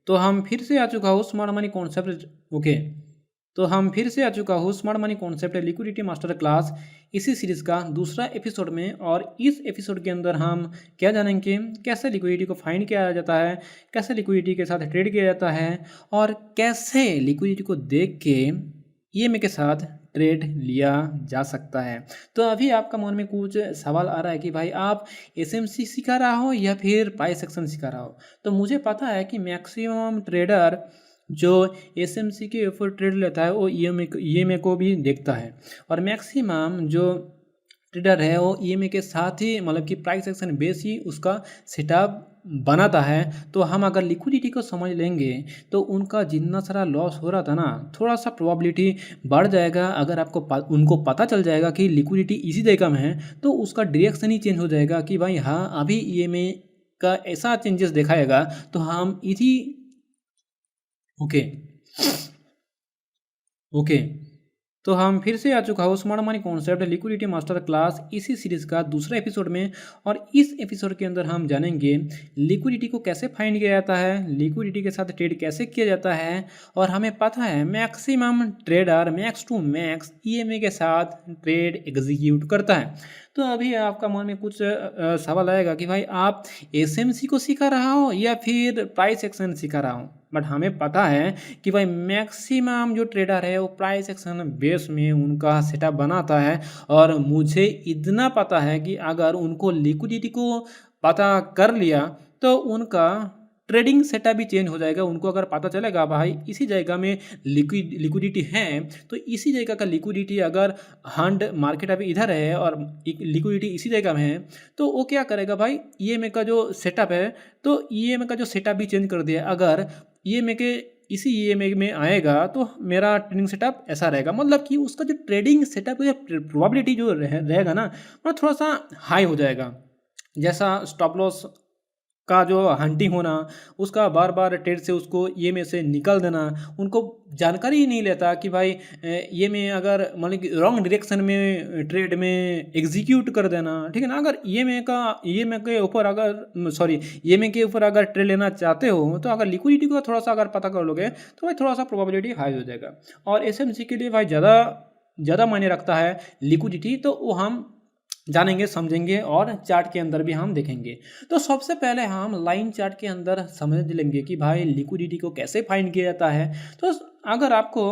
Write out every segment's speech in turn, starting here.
तो हम फिर से आ चुका हूँ स्मार्ट मनी कॉन्सेप्ट। ओके, तो हम फिर से आ चुका हूँ smart money concept liquidity master class इसी सीरीज़ का दूसरा एपिसोड में। और इस एपिसोड के अंदर हम क्या जानेंगे, कैसे लिक्विडिटी को फाइंड किया जाता है, कैसे लिक्विडिटी के साथ ट्रेड किया जाता है, और कैसे लिक्विडिटी को देख के ईएमए के साथ ट्रेड लिया जा सकता है। तो अभी आपका मन में कुछ सवाल आ रहा है कि भाई आप एसएमसी सिखा रहा हो या फिर प्राइस एक्शन सिखा रहा हो। तो मुझे पता है कि मैक्सिमम ट्रेडर जो एसएमसी के ऊपर ट्रेड लेता है वो ईएमए को भी देखता है, और मैक्सिमम जो ट्रेडर है वो ईएमए के साथ ही मतलब कि प्राइस एक्शन बेस ही उसका सेटअप बनाता है। तो हम अगर लिक्विडिटी को समझ लेंगे तो उनका जितना सारा लॉस हो रहा था ना, थोड़ा सा प्रोबेबिलिटी बढ़ जाएगा। अगर आपको उनको पता चल जाएगा कि लिक्विडिटी इसी जगह में है तो उसका डायरेक्शन ही चेंज हो जाएगा कि भाई हाँ अभी ईएमए का ऐसा चेंजेस दिखाएगा तो हम इसी ओके ओके तो हम फिर से आ चुका हूँ smart money concept liquidity master class इसी सीरीज़ का दूसरा एपिसोड में। और इस एपिसोड के अंदर हम जानेंगे लिक्विडिटी को कैसे फाइंड किया जाता है, लिक्विडिटी के साथ ट्रेड कैसे किया जाता है, और हमें पता है maximum trader max to max EMA के साथ ट्रेड एग्जीक्यूट करता है। तो अभी आपका मन में कुछ सवाल आएगा कि भाई आप एसएमसी को सिखा रहा हो या फिर प्राइस एक्शन सिखा रहा हो। बट हमें पता है कि भाई मैक्सिमम जो ट्रेडर है वो प्राइस एक्शन बेस में उनका सेटअप बनाता है। और मुझे इतना पता है कि अगर उनको लिक्विडिटी को पता कर लिया तो उनका ट्रेडिंग सेटअप भी चेंज हो जाएगा। उनको अगर पता चलेगा भाई इसी जगह में लिक्विडिटी है तो इसी जगह का लिक्विडिटी अगर हंड मार्केट अभी इधर है और लिक्विडिटी इसी जगह में है तो वो क्या करेगा भाई ईएमए का जो सेटअप है तो ईएमए का जो सेटअप भी चेंज कर दिया। अगर ईएमए के इसी ईएमए में आएगा तो मेरा ट्रेडिंग सेटअप ऐसा रहेगा, मतलब कि उसका जो ट्रेडिंग सेटअप की प्रोबेबिलिटी जो रहेगा ना वो थोड़ा सा हाई हो जाएगा। जैसा स्टॉप लॉस का जो हंटिंग होना, उसका बार बार ट्रेड से उसको ईएमए से निकल देना, उनको जानकारी ही नहीं लेता कि भाई ईएमए अगर मतलब कि रॉन्ग डायरेक्शन में ट्रेड में एग्जीक्यूट कर देना, ठीक है ना। अगर ईएमए के ऊपर अगर ईएमए के ऊपर अगर ट्रेड लेना चाहते हो तो अगर लिक्विडिटी को थोड़ा सा अगर पता कर लोगे तो भाई थोड़ा सा प्रोबेबिलिटी हाई हो जाएगा। और एसएमसी के लिए भाई ज़्यादा मायने रखता है लिक्विडिटी, तो वो हम जानेंगे समझेंगे और चार्ट के अंदर भी हम देखेंगे। तो सबसे पहले हम लाइन चार्ट के अंदर समझ लेंगे कि भाई लिक्विडिटी को कैसे फाइंड किया जाता है। तो अगर आपको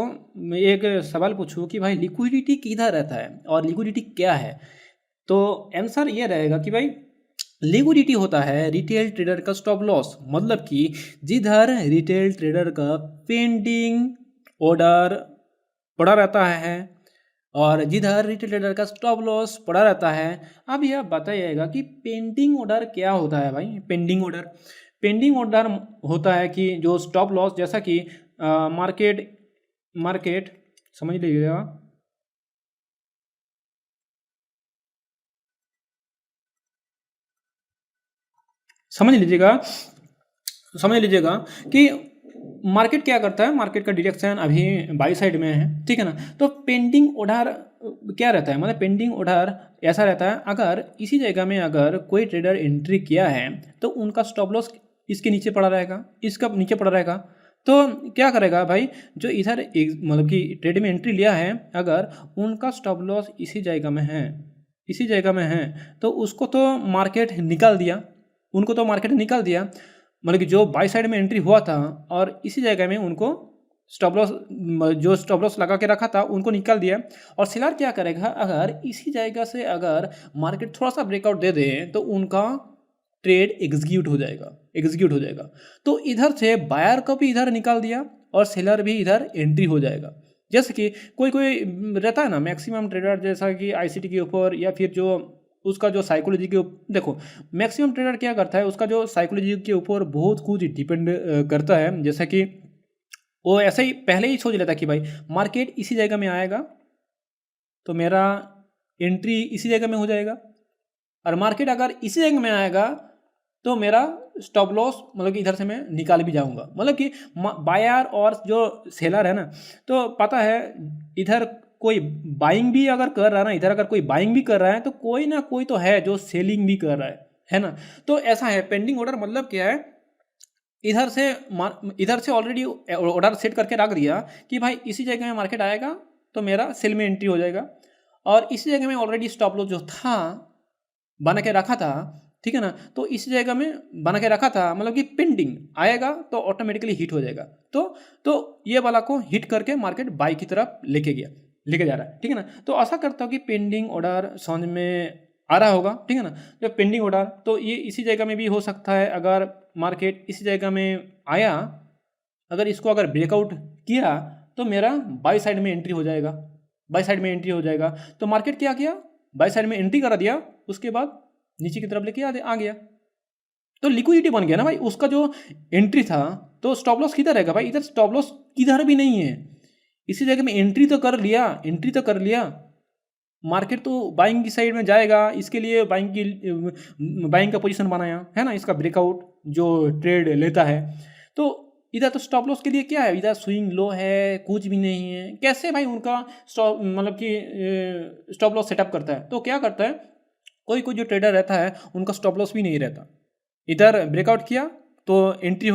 एक सवाल पूछूं कि भाई लिक्विडिटी किधर रहता है और लिक्विडिटी क्या है, तो आंसर ये रहेगा कि भाई लिक्विडिटी होता है रिटेल ट्रेडर का स्टॉप लॉस, मतलब कि जिधर रिटेल ट्रेडर का पेंडिंग ऑर्डर पड़ा रहता है और जिधर रिटेल ट्रेडर का स्टॉप लॉस पड़ा रहता है। अब यह बताइएगा कि पेंडिंग ऑर्डर क्या होता है भाई। पेंडिंग ऑर्डर होता है कि जो स्टॉप लॉस, जैसा कि मार्केट मार्केट समझ लीजिएगा, समझ लीजिएगा समझ लीजिएगा कि मार्केट क्या करता है, मार्केट का डायरेक्शन अभी बाई साइड में है, ठीक है ना। तो पेंडिंग ऑर्डर क्या रहता है, मतलब पेंडिंग ऑर्डर ऐसा रहता है अगर इसी जगह में अगर कोई ट्रेडर एंट्री किया है तो उनका स्टॉप लॉस इसके नीचे पड़ा रहेगा, इसका नीचे पड़ा रहेगा। तो क्या करेगा भाई जो इधर मतलब कि ट्रेड में एंट्री लिया है, अगर उनका स्टॉप लॉस इसी जगह में है तो उसको तो मार्केट निकाल दिया, उनको तो मार्केट निकाल दिया, मतलब कि जो बाई साइड में एंट्री हुआ था और इसी जगह में उनको स्टॉप लॉस जो स्टॉप लॉस लगा के रखा था उनको निकाल दिया। और सेलर क्या करेगा, अगर इसी जगह से अगर मार्केट थोड़ा सा ब्रेकआउट दे दे तो उनका ट्रेड एग्जीक्यूट हो जाएगा। तो इधर से बायर को भी इधर निकाल दिया और सेलर भी इधर एंट्री हो जाएगा। जैसे कि कोई रहता है ना मैक्सिमम ट्रेडर, जैसा कि आईसीटी के ऊपर या फिर जो उसका जो साइकोलॉजी के देखो मैक्सिमम ट्रेडर क्या करता है, उसका जो साइकोलॉजी के ऊपर बहुत कुछ डिपेंड करता है। जैसा कि वो ऐसे ही पहले ही सोच लेता कि भाई मार्केट इसी जगह में आएगा तो मेरा एंट्री इसी जगह में हो जाएगा, और मार्केट अगर इसी जगह में आएगा तो मेरा स्टॉप लॉस मतलब कि इधर से मैं निकाल भी जाऊंगा। मतलब कि बायर और जो सेलर है ना, तो पता है इधर कोई बाइंग भी अगर कर रहा है ना, इधर अगर कोई बाइंग भी कर रहा है तो कोई ना कोई तो है जो सेलिंग भी कर रहा है ना। तो ऐसा है पेंडिंग ऑर्डर मतलब क्या है, इधर से ऑलरेडी ऑर्डर सेट करके रख दिया कि भाई इसी जगह में मार्केट आएगा तो मेरा सेल में एंट्री हो जाएगा, और इसी जगह में ऑलरेडी स्टॉप लॉस जो था बना के रखा था, ठीक है ना, तो इसी जगह में बना के रखा था, मतलब कि पेंडिंग आएगा तो ऑटोमेटिकली हिट हो जाएगा। तो ये वाला को हिट करके मार्केट बाई की तरफ लेके जा रहा है, ठीक है ना। तो आशा करता हूँ कि पेंडिंग ऑर्डर समझ में आ रहा होगा, ठीक है ना। जो पेंडिंग ऑर्डर तो ये इसी जगह में भी हो सकता है, अगर मार्केट इसी जगह में आया, अगर इसको अगर ब्रेकआउट किया तो मेरा बाई साइड में एंट्री हो जाएगा, बाई साइड में एंट्री हो जाएगा। तो मार्केट क्या किया, बाई साइड में एंट्री करा दिया, उसके बाद नीचे की तरफ लेके आ गया, तो लिक्विडिटी बन गया ना भाई। उसका जो एंट्री था तो स्टॉप लॉस किधर रहेगा भाई, इधर स्टॉप लॉस किधर भी नहीं है, इसी जगह में एंट्री तो कर लिया। मार्केट तो बाइंग की साइड में जाएगा, इसके लिए बाइंग का पोजीशन बनाया है ना, इसका ब्रेकआउट जो ट्रेड लेता है। तो इधर तो स्टॉप लॉस के लिए क्या है, इधर स्विंग लो है, कुछ भी नहीं है। कैसे भाई उनका स्टॉप मतलब कि स्टॉप लॉस सेटअप करता है, तो क्या करता है, कोई कोई जो ट्रेडर रहता है उनका स्टॉप लॉस भी नहीं रहता। इधर ब्रेकआउट किया तो एंट्री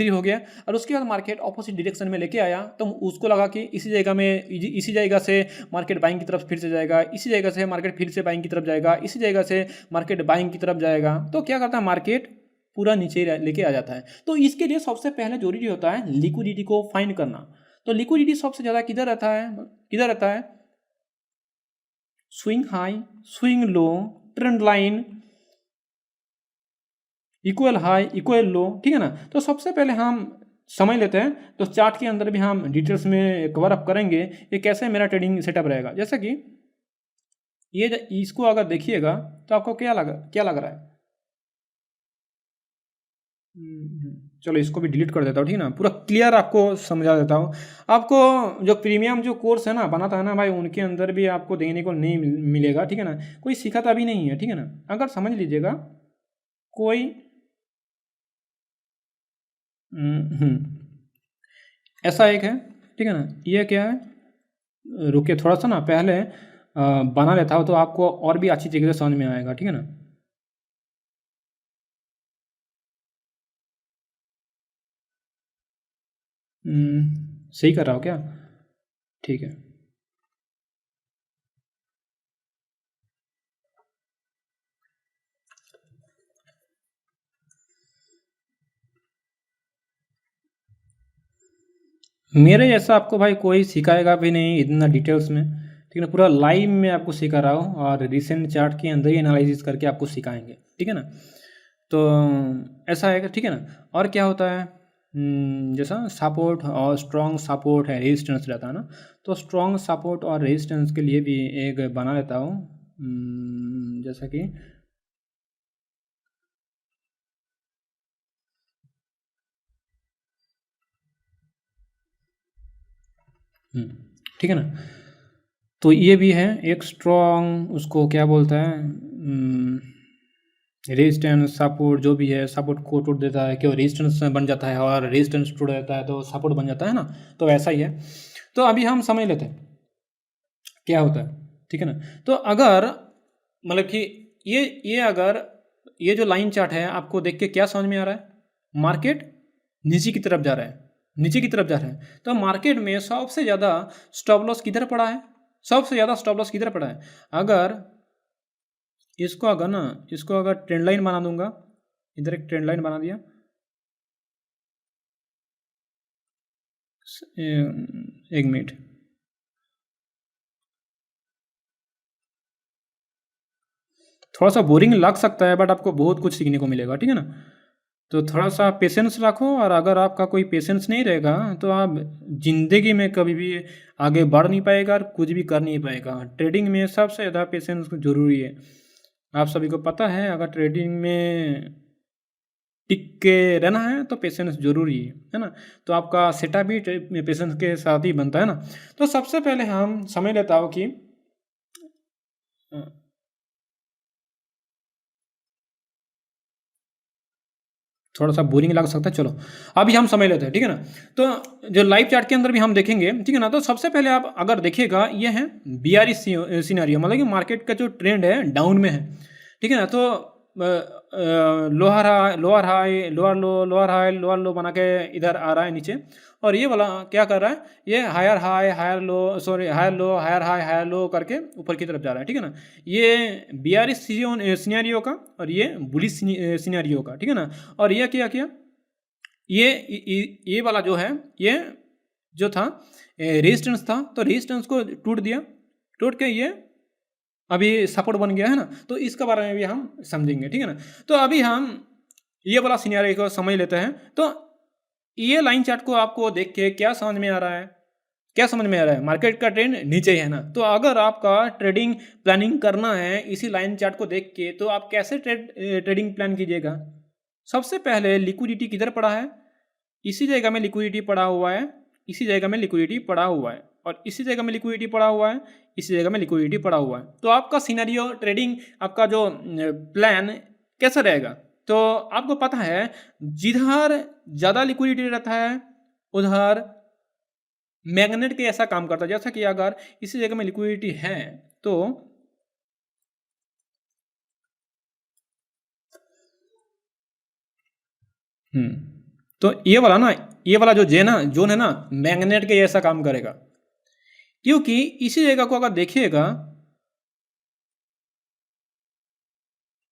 हो गया, और उसके बाद मार्केट ऑपोजिट डायरेक्शन में लेके आया, तो उसको लगा कि इसी जगह से मार्केट बाइंग की तरफ फिर से जाएगा, इसी जगह से मार्केट फिर से बाइंग की तरफ जाएगा, इसी जगह से मार्केट बाइंग की तरफ जाएगा। तो क्या करता है, मार्केट पूरा नीचे लेके आ जाता है। तो इसके लिए सबसे पहले जरूरी होता है लिक्विडिटी को फाइंड करना। तो लिक्विडिटी सबसे ज़्यादा किधर रहता है, swing high, swing low, trend line, equal high, equal low, ठीक है ना। तो सबसे पहले हम समझ लेते हैं, तो चार्ट के अंदर भी हम डिटेल्स में कवर अप करेंगे ये कैसे मेरा ट्रेडिंग सेटअप रहेगा। जैसे कि इसको अगर देखिएगा तो आपको क्या लग रहा है, चलो इसको भी डिलीट कर देता हूँ, ठीक है ना, पूरा क्लियर आपको समझा देता हूँ। आपको जो प्रीमियम जो कोर्स है ना बनाता है ना भाई, उनके अंदर भी आपको देखने को नहीं मिलेगा, ठीक है ना, कोई सिखाता भी नहीं है, ठीक है ना। अगर समझ लीजिएगा कोई ऐसा एक है, ठीक है ना, ये क्या है, रुकिए थोड़ा सा ना पहले बना लेता हूँ तो आपको और भी अच्छी तरीके से समझ में आएगा, ठीक है ना। सही कर रहा हो क्या, ठीक है। मेरे जैसा आपको भाई कोई सिखाएगा भी नहीं इतना डिटेल्स में, ठीक है ना, पूरा लाइव में आपको सिखा रहा हूँ, और रिसेंट चार्ट के अंदर ही एनालिसिस करके आपको सिखाएंगे, ठीक है ना। तो ऐसा है, ठीक है ना। और क्या होता है, जैसा सपोर्ट और स्ट्रॉन्ग सपोर्ट है, रेजिस्टेंस रहता है ना, तो स्ट्रॉन्ग सपोर्ट और रेजिस्टेंस के लिए भी एक बना लेता हूँ, जैसा कि ठीक है ना। तो ये भी है एक स्ट्रॉन्ग, उसको क्या बोलता है, रेजिस्टेंस सपोर्ट, जो भी है सपोर्ट को टूट देता है क्यों, रेजिस्टेंस बन जाता है, और रेजिस्टेंस टूट जाता है तो सपोर्ट बन जाता है ना, तो ऐसा ही है। तो अभी हम समझ लेते हैं क्या होता है, ठीक है ना। तो अगर मतलब कि अगर ये जो लाइन चार्ट है आपको देख के क्या समझ में आ रहा है, मार्केट नीचे की तरफ जा रहा है, तो मार्केट में सबसे ज़्यादा स्टॉप लॉस किधर पड़ा है, अगर इसको अगर ट्रेंड लाइन बना दूंगा, इधर एक ट्रेंड लाइन बना दिया, एक मिनट, थोड़ा सा बोरिंग लग सकता है बट आपको बहुत कुछ सीखने को मिलेगा, ठीक है ना। तो थोड़ा सा पेशेंस रखो, और अगर आपका कोई पेशेंस नहीं रहेगा तो आप ज़िंदगी में कभी भी आगे बढ़ नहीं पाएगा और कुछ भी कर नहीं पाएगा। ट्रेडिंग में सबसे ज़्यादा पेशेंस ज़रूरी है, आप सभी को पता है। अगर ट्रेडिंग में टिक के रहना है तो पेशेंस जरूरी है ना। तो आपका सेटअप भी पेशेंस के साथ ही बनता है ना। तो सबसे पहले हम समझ लेता हूँ कि थोड़ा सा बोरिंग लग सकता है, चलो अभी हम समझ लेते हैं, ठीक है ना। तो जो लाइव चार्ट के अंदर भी हम देखेंगे, ठीक है ना। तो सबसे पहले आप अगर देखिएगा ये है बीआरएस सिनेरियो, मतलब कि मार्केट का जो ट्रेंड है डाउन में है, ठीक है ना। तो lower high lower high lower लो लोअर हाई लोअर लो बना के इधर आ रहा है नीचे, और ये वाला क्या कर रहा है, ये higher high higher low, sorry higher low higher high higher low करके ऊपर की तरफ जा रहा है, ठीक है ना। ये बियरिश सिनेरियो का और ये बुलिश सिनेरियो का, ठीक है ना। और ये क्या किया, ये वाला जो है, ये जो था रेजिस्टेंस था, तो रेजिस्टेंस को टूट दिया, टूट के ये अभी सपोर्ट बन गया है ना। तो इसके बारे में भी हम समझेंगे, ठीक है ना। तो अभी हम ये वाला सिनेरियो को समझ लेते हैं। तो ये लाइन चार्ट को आपको देख के क्या समझ में आ रहा है, क्या समझ में आ रहा है, मार्केट का ट्रेंड नीचे ही है ना। तो अगर आपका ट्रेडिंग प्लानिंग करना है इसी लाइन चार्ट को देख के, तो आप कैसे ट्रेडिंग प्लान कीजिएगा। सबसे पहले लिक्विडिटी किधर पड़ा है, इसी जगह में लिक्विडिटी पड़ा हुआ है, इसी जगह में लिक्विडिटी पड़ा हुआ है, और इसी जगह में लिक्विडिटी पड़ा हुआ है, इसी जगह में लिक्विडिटी पड़ा हुआ है। तो आपका सिनेरियो ट्रेडिंग, आपका जो प्लान कैसा रहेगा, तो आपको पता है जिधर ज़्यादा लिक्विडिटी रहता है उधर मैग्नेट के ऐसा काम करता है। जैसा कि अगर इसी जगह में लिक्विडिटी है तो तो ये वाला ना, ये वाला जो जोन है ना, मैग्नेट के जैसा काम करेगा, क्योंकि इसी जगह को अगर देखिएगा,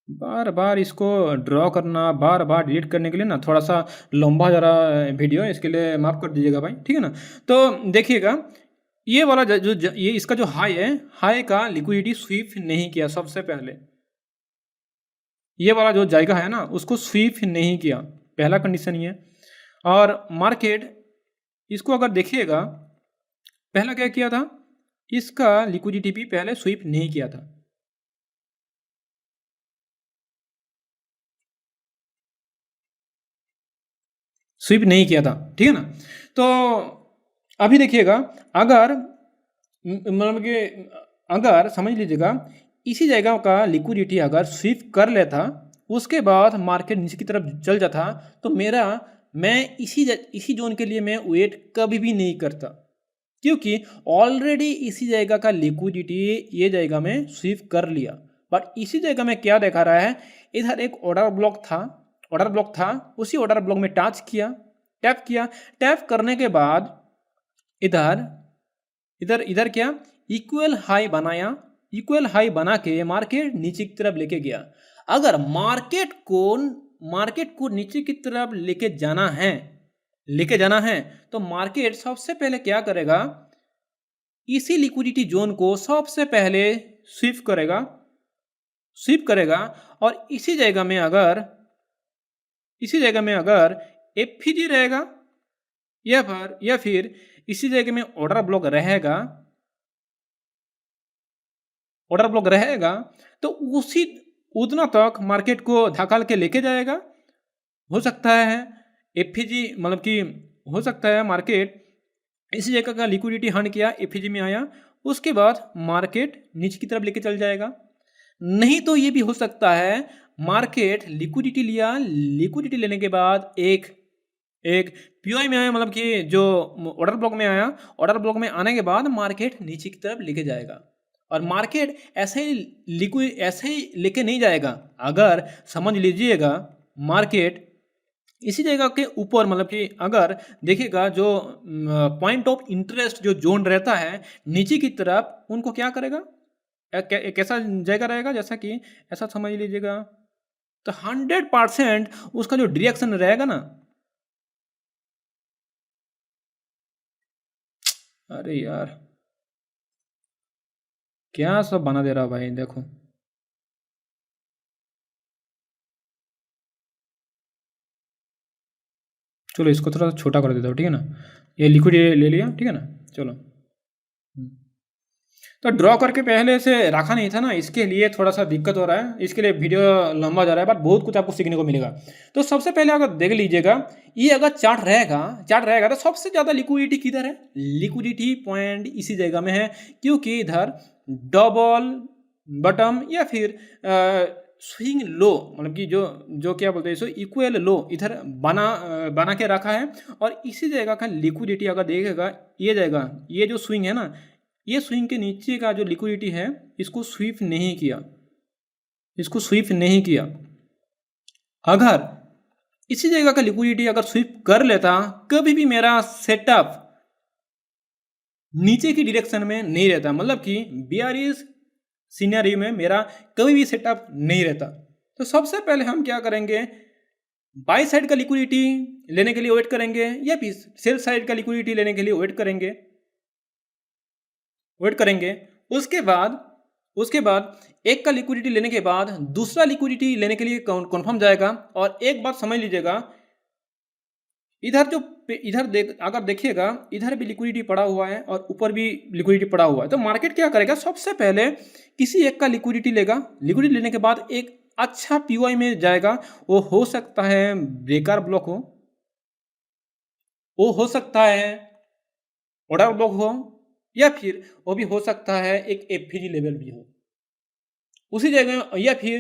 बार बार इसको ड्रॉ करना, बार बार डिलीट करने के लिए ना थोड़ा सा लंबा जरा वीडियो, इसके लिए माफ़ कर दीजिएगा भाई, ठीक है ना। तो देखिएगा ये वाला ये इसका जो हाई है, हाई का लिक्विडिटी स्वीप नहीं किया सबसे पहले, ये वाला जो जायगा है ना उसको स्वीप नहीं किया, पहला कंडीशन ये। और मार्केट इसको अगर देखिएगा, पहला क्या किया था, इसका लिक्विडिटी भी पहले स्वीप नहीं किया था, स्वीप नहीं किया था, ठीक है ना। तो अभी देखिएगा, अगर मतलब कि अगर समझ लीजिएगा इसी जगह का लिक्विडिटी अगर स्वीप कर लेता, उसके बाद मार्केट नीचे की तरफ चल जाता, तो मैं इसी जोन के लिए मैं वेट कभी भी नहीं करता, क्योंकि ऑलरेडी इसी जगह का लिक्विडिटी ये जगह में स्वीप कर लिया। बट इसी जगह में क्या देखा रहा है, इधर एक ऑर्डर ब्लॉक था, उसी ऑर्डर ब्लॉक में टैप किया, टैप करने के बाद इधर इधर इधर क्या, इक्वल हाई बनाया, इक्वल हाई बना के मार्केट नीचे की तरफ लेके गया। अगर मार्केट को नीचे की तरफ लेके जाना है तो मार्केट सबसे पहले क्या करेगा, इसी लिक्विडिटी जोन को सबसे पहले स्वीप करेगा, और इसी जगह में अगर एफपीजी रहेगा या फिर इसी जगह में ऑर्डर ब्लॉक रहेगा, तो उतना तक मार्केट को धकाल के लेके जाएगा। हो सकता है एफपीजी, मतलब कि हो सकता है मार्केट इसी जगह का लिक्विडिटी हंड किया, एफपीजी में आया, उसके बाद मार्केट नीचे की तरफ लेके चल जाएगा। नहीं तो ये भी हो सकता है मार्केट लिक्विडिटी लेने के बाद एक पीओआई में आया, मतलब कि जो ऑर्डर ब्लॉक में आया, ऑर्डर ब्लॉक में आने के बाद मार्केट नीचे की तरफ लेके जाएगा। और मार्केट ऐसे ही लेके नहीं जाएगा। अगर समझ लीजिएगा मार्केट इसी जगह के ऊपर, मतलब कि अगर देखिएगा जो पॉइंट ऑफ इंटरेस्ट जो जोन रहता है नीचे की तरफ, उनको क्या करेगा, कैसा जगह रहेगा, जैसा कि ऐसा समझ लीजिएगा, तो 100% उसका जो डायरेक्शन रहेगा ना, अरे यार क्या सब बना दे रहा भाई, देखो चलो इसको थोड़ा सा छोटा कर देता हूँ, ठीक है ना। ये लिक्विड ले लिया, ठीक है ना। चलो तो ड्रॉ करके पहले से रखा नहीं था ना, इसके लिए थोड़ा सा दिक्कत हो रहा है, इसके लिए वीडियो लंबा जा रहा है, बट बहुत कुछ आपको सीखने को मिलेगा। तो सबसे पहले अगर देख लीजिएगा, ये अगर चार्ट रहेगा तो सबसे ज़्यादा लिक्विडिटी किधर है, लिक्विडिटी पॉइंट इसी जगह में है, क्योंकि इधर डबल बटम या फिर स्विंग लो, मतलब कि जो क्या बोलते हैं इसको, इक्वल लो इधर बना के रखा है। और इसी जगह का लिक्विडिटी अगर देखेगा, ये जगह, ये जो स्विंग है ना, ये स्विंग के नीचे का जो लिक्विडिटी है, इसको स्वीप नहीं किया, अगर इसी जगह का लिक्विडिटी अगर स्वीप कर लेता, कभी भी मेरा सेटअप नीचे की डायरेक्शन में नहीं रहता, मतलब कि बियरिश सिनेरियो में मेरा कभी भी सेटअप नहीं रहता। तो सबसे पहले हम क्या करेंगे, बाई साइड का लिक्विडिटी लेने के लिए वेट करेंगे या फिर सेल साइड का लिक्विडिटी लेने के लिए वेट करेंगे। उसके बाद एक का लिक्विडिटी लेने के बाद दूसरा लिक्विडिटी लेने के लिए कन्फर्म जाएगा। और एक बात समझ लीजिएगा, अगर देखिएगा, इधर भी लिक्विडिटी पड़ा हुआ है और ऊपर भी लिक्विडिटी पड़ा हुआ है। तो मार्केट क्या करेगा, सबसे पहले किसी एक का लिक्विडिटी लेगा। लिक्विडिटी लेने के बाद एक अच्छा पीओआई में जाएगा। वो हो सकता है ब्रेकर ब्लॉक हो, वो हो सकता है ऑर्डर ब्लॉक हो, या फिर वो भी हो सकता है एक एफपीजी लेवल भी हो उसी जगह, या फिर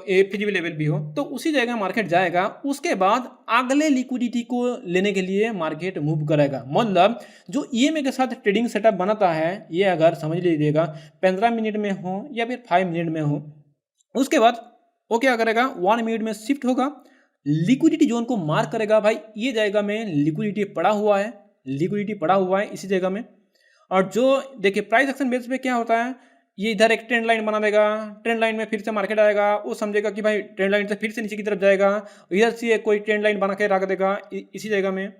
एफपीजी लेवल भी हो। तो उसी जगह मार्केट जाएगा। उसके बाद अगले लिक्विडिटी को लेने के लिए मार्केट मूव करेगा। मतलब जो ईएमए के साथ ट्रेडिंग सेटअप बनाता है, ये अगर समझ लीजिएगा 15 मिनट में हो या फिर 5 मिनट में हो, उसके बाद वो क्या करेगा, 1 मिनट में शिफ्ट होगा, लिक्विडिटी जोन को मार्क करेगा। भाई ये जगह में लिक्विडिटी पड़ा हुआ है इसी जगह में। और जो देखिए प्राइस एक्शन बेस पे क्या होता है, ये इधर एक ट्रेंड लाइन बना देगा। ट्रेंड लाइन में फिर से मार्केट आएगा, वो समझेगा कि भाई ट्रेंड लाइन से फिर से नीचे की तरफ जाएगा। इधर से कोई ट्रेंड लाइन बना के रख देगा इसी जगह में,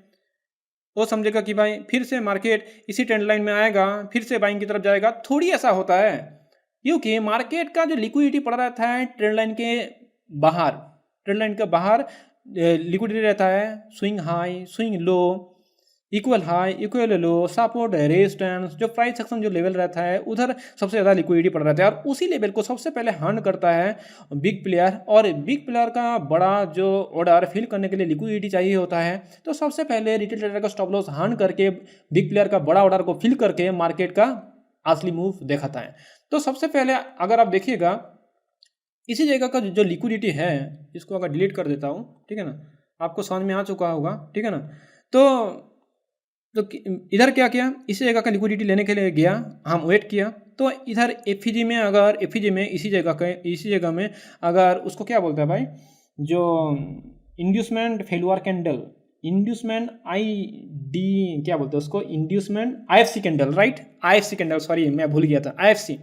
वो समझेगा कि भाई फिर से मार्केट इसी ट्रेंड लाइन में आएगा, फिर से बाइंग की तरफ जाएगा। थोड़ी ऐसा होता है क्योंकि मार्केट का जो लिक्विडिटी पड़ा रहता है ट्रेंड लाइन के बाहर लिक्विडिटी रहता है। Swing high, swing low, equal high, equal low, support, resistance, जो प्राइस सेक्शन जो लेवल रहता है उधर सबसे ज़्यादा लिक्विडिटी पड़ रहता है। और उसी लेवल को सबसे पहले हर्न करता है बिग प्लेयर। और बिग प्लेयर का बड़ा जो ऑर्डर फिल करने के लिए लिक्विडिटी चाहिए होता है, तो सबसे पहले रिटेल ट्रेडर का स्टॉप लॉस हर्न करके बिग प्लेयर का बड़ा ऑर्डर को फिल करके मार्केट का असली मूव दिखाता है। तो सबसे पहले अगर आप देखिएगा, इसी जगह का जो लिक्विडिटी है, इसको अगर डिलीट कर देता हूँ, ठीक है ना, आपको समझ में आ चुका होगा, ठीक है ना। तो इधर क्या किया, इसी जगह का लिक्विडिटी लेने के लिए गया, हम वेट किया। तो इधर एफईजी में इसी जगह में अगर उसको क्या बोलते हैं भाई, जो इंड्यूसमेंट फेलुअर कैंडल, इंड्यूसमेंट क्या बोलते हैं उसको, inducement IFC candle, right, IFC candle, sorry मैं भूल गया था, आईएफसी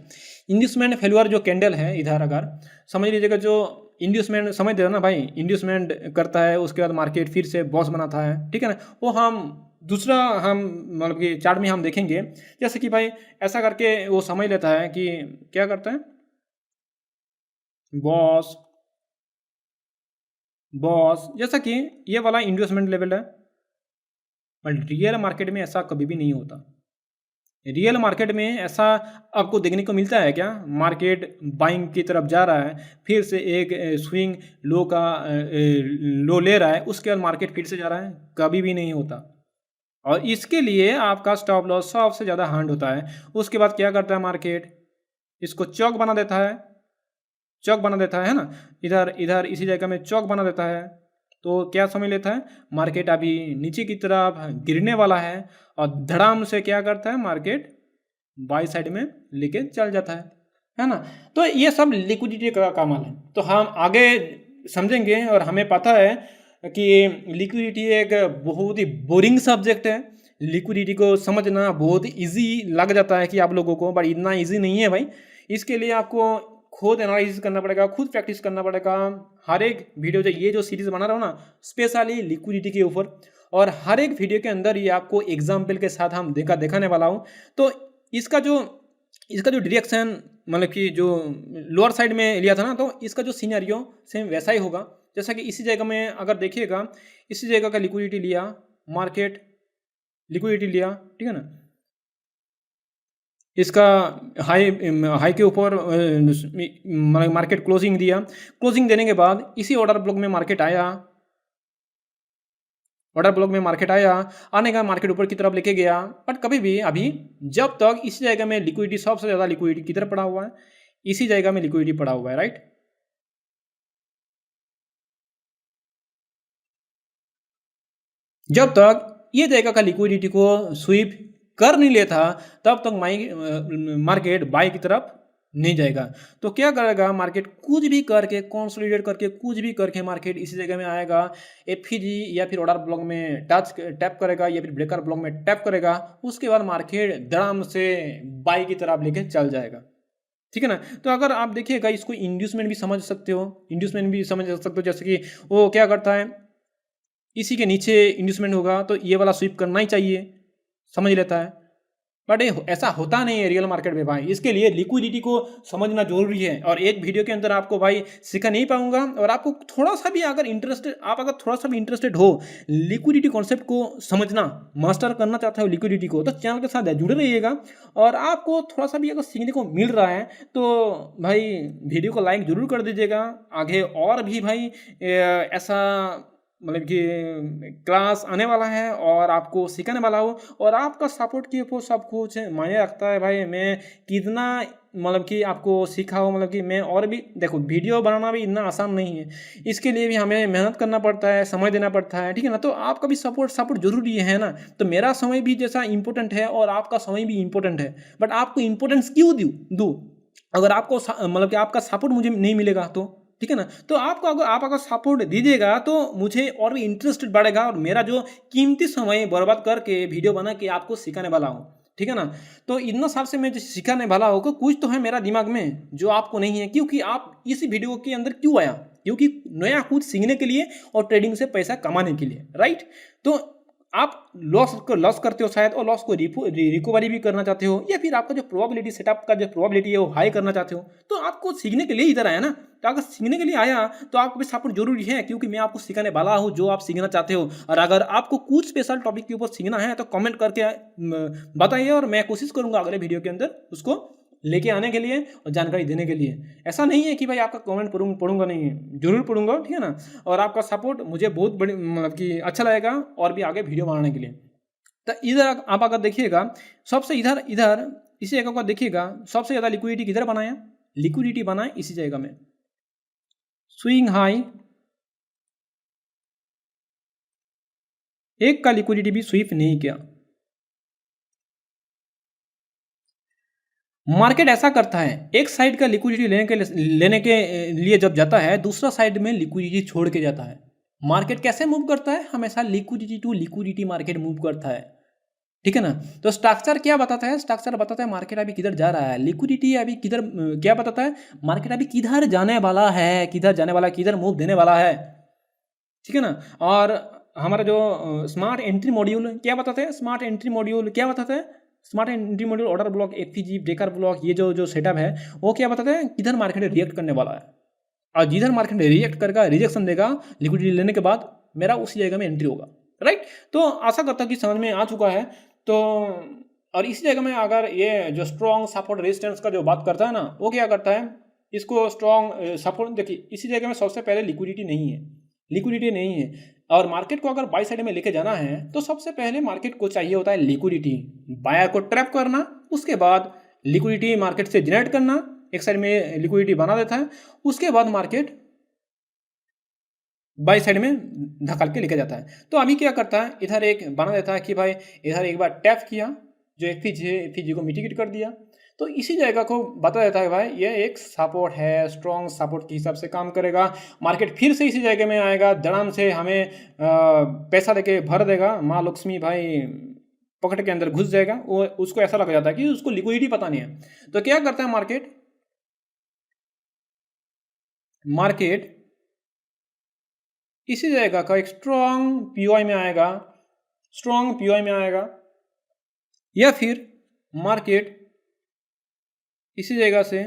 इंड्यूसमेंट फेलुअर जो कैंडल है, इधर अगर समझ लीजिएगा, जो इंड्यूसमेंट समझ देना ना भाई, इंड्यूसमेंट करता है, उसके बाद मार्केट फिर से बॉस बनाता है, ठीक है ना। वो हम मतलब कि चार्ट में हम देखेंगे, जैसे कि भाई ऐसा करके वो समझ लेता है कि क्या करता है, बॉस, जैसा कि ये वाला इंड्यूसमेंट लेवल है। बट रियल मार्केट में ऐसा कभी भी नहीं होता। रियल मार्केट में ऐसा आपको देखने को मिलता है क्या, मार्केट बाइंग की तरफ जा रहा है, फिर से एक स्विंग लो ले रहा है, उसके बाद मार्केट फिर से जा रहा है, कभी भी नहीं होता। और इसके लिए आपका स्टॉप लॉस सबसे ज़्यादा हार्ड होता है। उसके बाद क्या करता है मार्केट, इसको चौक बना देता है ना, इधर इधर इसी जगह में चौक बना देता है। तो क्या समझ लेता है, मार्केट अभी नीचे की तरफ गिरने वाला है, और धड़ाम से क्या करता है, मार्केट बाई साइड में लेके चल जाता है ना। तो ये सब लिक्विडिटी का कमाल है। तो हम आगे समझेंगे, और हमें पता है कि लिक्विडिटी एक बहुत ही बोरिंग सब्जेक्ट है। लिक्विडिटी को समझना बहुत इजी लग जाता है कि आप लोगों को, बट इतना इजी नहीं है भाई। इसके लिए आपको खुद एनालिसिस करना पड़ेगा, खुद प्रैक्टिस करना पड़ेगा। हर एक वीडियो, जो ये जो सीरीज बना रहा हूँ ना, स्पेशली लिक्विडिटी के ऊपर, और हर एक वीडियो के अंदर ये आपको एग्जाम्पल के साथ हम दिखाने वाला हूँ। तो इसका जो डायरेक्शन, मतलब कि जो लोअर साइड में लिया था ना, तो इसका जो सिनेरियो सेम वैसा ही होगा। जैसा कि इसी जगह में अगर देखिएगा, इसी जगह का लिक्विडिटी लिया, मार्केट लिक्विडिटी लिया, ठीक है ना, इसका हाई के ऊपर मार्केट क्लोजिंग दिया। क्लोजिंग देने के बाद इसी ऑर्डर ब्लॉक में मार्केट आया, आने का मार्केट ऊपर की तरफ लेके गया। बट कभी भी अभी जब तक इसी जगह में लिक्विडिटी, सबसे ज़्यादा लिक्विडिटी किधर पड़ा हुआ है, इसी जगह में लिक्विडिटी पड़ा हुआ है, राइट। जब तक ये जगह का लिक्विडिटी को स्वीप कर नहीं लेता, तब तक मार्केट बाई की तरफ नहीं जाएगा। तो क्या करेगा मार्केट, कुछ भी करके कंसोलिडेट करके कुछ भी करके मार्केट इसी जगह में आएगा, एफईजी या फिर ऑर्डर ब्लॉक में टैप करेगा या फिर ब्रेकर ब्लॉक में टैप करेगा। उसके बाद मार्केट धड़ाम से बाई की तरफ लेके चल जाएगा। ठीक है ना। तो अगर आप देखिएगा इसको इंड्यूसमेंट भी समझ सकते हो, इंड्यूसमेंट भी समझ सकते हो, जैसे कि वो क्या करता है, इसी के नीचे इंड्यूसमेंट होगा तो ये वाला स्वीप करना ही चाहिए, समझ लेता है। बट ऐसा होता नहीं है रियल मार्केट में भाई। इसके लिए लिक्विडिटी को समझना जरूरी है, और एक वीडियो के अंदर आपको भाई सिखा नहीं पाऊंगा। और आपको थोड़ा सा भी अगर इंटरेस्टेड, आप अगर थोड़ा सा भी इंटरेस्टेड हो लिक्विडिटी कॉन्सेप्ट को समझना, मास्टर करना चाहते हो लिक्विडिटी को, तो चैनल के साथ जुड़े रहिएगा। और आपको थोड़ा सा भी अगर सीखने को मिल रहा है तो भाई वीडियो को लाइक जरूर कर दीजिएगा। आगे और भी भाई ऐसा मतलब कि क्लास आने वाला है और आपको सिखाने वाला हो, और आपका सपोर्ट के ऊपर सब कुछ मायने रखता है भाई। मैं कितना मतलब कि आपको सिखाऊँ, मतलब कि मैं और भी देखो, वीडियो बनाना भी इतना आसान नहीं है, इसके लिए भी हमें मेहनत करना पड़ता है, समय देना पड़ता है। ठीक है ना। तो आपका भी सपोर्ट जरूरी है ना। तो मेरा समय भी जैसा इंपॉर्टेंट है और आपका समय भी इंपॉर्टेंट है, बट आपको इंपॉर्टेंस क्यों दूँ अगर आपको मतलब कि आपका सपोर्ट मुझे नहीं मिलेगा तो। ठीक है ना। तो आपको अगर सपोर्ट दीजिएगा तो मुझे और भी इंटरेस्टेड बढ़ेगा, और मेरा जो कीमती समय बर्बाद करके वीडियो बना के आपको सिखाने वाला हूँ। ठीक है ना। तो इतना साल से मैं जो सिखाने वाला हूँ, कुछ तो है मेरा दिमाग में जो आपको नहीं है, क्योंकि आप इस वीडियो के अंदर क्यों आया, क्योंकि नया कुछ सीखने के लिए और ट्रेडिंग से पैसा कमाने के लिए, राइट। तो आप लॉस करते हो शायद, और लॉस को रिकवरी भी करना चाहते हो, या फिर आपका जो प्रोबेबिलिटी सेटअप का जो प्रोबेबिलिटी है वो हाई करना चाहते हो। तो आपको सीखने के लिए इधर आया ना। तो अगर सीखने के लिए आया तो आपको भी सपोर्ट जरूरी है, क्योंकि मैं आपको सिखाने वाला हूँ जो आप सीखना चाहते हो। और अगर आपको कुछ स्पेशल टॉपिक के ऊपर सीखना है तो कमेंट करके बताइए, और मैं कोशिश करूंगा अगले वीडियो के अंदर उसको लेके आने के लिए और जानकारी देने के लिए। ऐसा नहीं है कि भाई आपका कमेंट पढ़ूंगा नहीं है, जरूर पढ़ूंगा। ठीक है ना। और आपका सपोर्ट मुझे बहुत बड़ी मतलब कि अच्छा लगेगा, और भी आगे वीडियो बनाने के लिए। तो इधर आप अगर देखिएगा, सबसे इधर इधर इसी जगह को देखिएगा, सबसे ज़्यादा लिक्विडिटी किधर बनाया, लिक्विडिटी बनाए इसी जगह में, स्विंग हाई। एक का लिक्विडिटी भी स्वीप नहीं किया। मार्केट ऐसा करता है, एक साइड का लिक्विडिटी लेने के लिए जब जाता है, दूसरा साइड में लिक्विडिटी छोड़ के जाता है। मार्केट कैसे मूव करता है, हमेशा liquidity to liquidity market move करता है। ठीक है ना। तो स्ट्रक्चर क्या बताता है, स्ट्रक्चर बताता है मार्केट अभी किधर जा रहा है, लिक्विडिटी अभी किधर, क्या बताता है मार्केट अभी किधर जाने वाला है, किधर मूव देने वाला है। ठीक है ना। और हमारा जो स्मार्ट एंट्री मॉड्यूल क्या बताते हैं, स्मार्ट एंट्री मॉड्यूल क्या बताते हैं, smart entry module order block, FEG, breaker block, ये जो सेटअप है वो क्या बताते हैं किधर मार्केट रिएक्ट करने वाला है। और जिधर मार्केट रिएक्ट करेगा, रिजेक्शन देगा लिक्विडिटी लेने के बाद, मेरा उसी जगह में एंट्री होगा, राइट। तो आशा करता हूँ कि समझ में आ चुका है। तो और इसी जगह में अगर ये जो स्ट्रॉन्ग सपोर्ट रेजिस्टेंस का जो बात करता है ना, वो क्या करता है, इसको स्ट्रॉन्ग सपोर्ट, देखिए इसी जगह में सबसे पहले लिक्विडिटी नहीं है, लिक्विडिटी नहीं है। और मार्केट को अगर बाई साइड में लेके जाना है तो सबसे पहले मार्केट को चाहिए होता है लिक्विडिटी, बायर को ट्रैप करना, उसके बाद लिक्विडिटी मार्केट से जनरेट करना, एक साइड में लिक्विडिटी बना देता है, उसके बाद मार्केट बाई साइड में धकेल के लेके जाता है। तो अभी क्या करता है, इधर एक बना देता है कि भाई इधर एक बार टैप किया, जो एफईजी को मिटिगेट कर दिया, तो इसी जगह को बता देता है भाई ये एक सपोर्ट है, स्ट्रॉन्ग सपोर्ट के हिसाब से काम करेगा। मार्केट फिर से इसी जगह में आएगा, धड़ाम से हमें पैसा लेके भर देगा, माँ लक्ष्मी भाई पॉकेट के अंदर घुस जाएगा। वो उसको ऐसा लग जाता है कि उसको लिक्विडिटी पता नहीं है। तो क्या करता है मार्केट इसी जगह का एक स्ट्रॉन्ग पीओआई में आएगा, स्ट्रॉन्ग पीओआई में आएगा, या फिर मार्केट इसी जगह से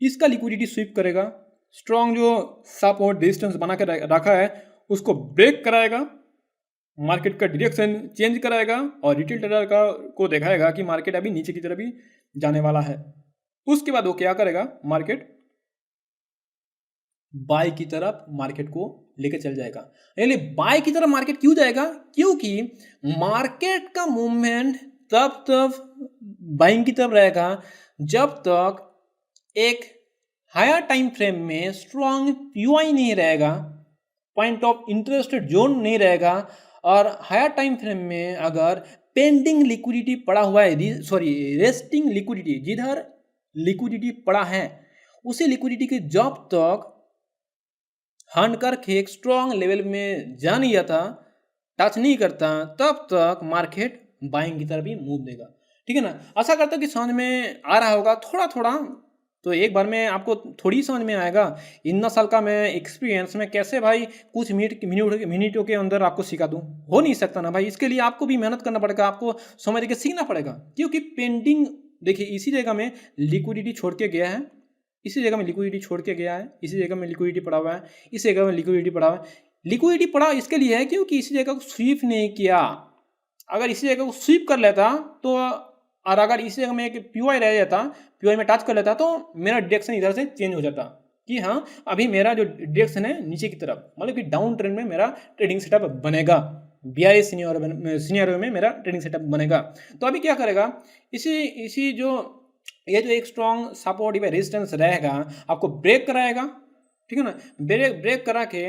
इसका लिक्विडिटी स्वीप करेगा, स्ट्रॉन्ग जो सपोर्ट रेजिस्टेंस बना के रखा है उसको ब्रेक कराएगा, मार्केट का डायरेक्शन चेंज कराएगा, और रिटेल ट्रेडर को दिखाएगा कि मार्केट अभी नीचे की तरफ भी जाने वाला है। उसके बाद वो क्या करेगा, मार्केट बाय की तरफ मार्केट को लेके चल जाएगा। यानी बाय की तरफ मार्केट क्यों जाएगा, क्योंकि मार्केट का मूवमेंट तब बाइंग की तरफ रहेगा जब तक एक हायर टाइम फ्रेम में स्ट्रॉन्ग पीओआई नहीं रहेगा, पॉइंट ऑफ इंटरेस्ट जोन नहीं रहेगा। और हायर टाइम फ्रेम में अगर पेंडिंग लिक्विडिटी पड़ा हुआ है, सॉरी रेस्टिंग लिक्विडिटी, जिधर लिक्विडिटी पड़ा है उसी लिक्विडिटी के जब तक हंड करके एक स्ट्रॉन्ग लेवल में जा नहीं जाता, टच नहीं करता, तब तक मार्केट बाइंग की तरफ ही मूव देगा। ठीक है ना। आशा करता हूँ कि समझ में आ रहा होगा थोड़ा थोड़ा, तो एक बार में आपको थोड़ी समझ में आएगा। इतना साल का मैं एक्सपीरियंस में कैसे भाई कुछ मिनटों के अंदर आपको सिखा दूँ, हो नहीं सकता ना भाई। इसके लिए आपको भी मेहनत करना पड़ेगा, आपको समझ के सीखना पड़ेगा। क्योंकि पेंडिंग, देखिए इसी जगह में लिक्विडिटी छोड़ के गया है, इसी जगह में लिक्विडिटी छोड़ के गया है, इसी जगह में लिक्विडिटी पड़ा हुआ है, इसी जगह में लिक्विडिटी पड़ा हुआ है। लिक्विडिटी पड़ा इसके लिए है क्योंकि इसी जगह को स्वीप नहीं किया। अगर इसी जगह को स्वीप कर लेता तो, और अगर इसी जगह में एक पीवाई रह जाता, पीवाई में टच कर लेता, तो मेरा डायरेक्शन इधर से चेंज हो जाता कि हाँ अभी मेरा जो डायरेक्शन है नीचे की तरफ, मतलब कि डाउन ट्रेंड में मेरा ट्रेडिंग सेटअप बनेगा, बीआई सीनियर में मेरा ट्रेडिंग सेटअप बनेगा। तो अभी क्या करेगा, इसी जो ये जो एक स्ट्रॉन्ग सपोर्ट या रेजिस्टेंस रहेगा आपको ब्रेक कराएगा। ठीक है ना। ब्रेक करा के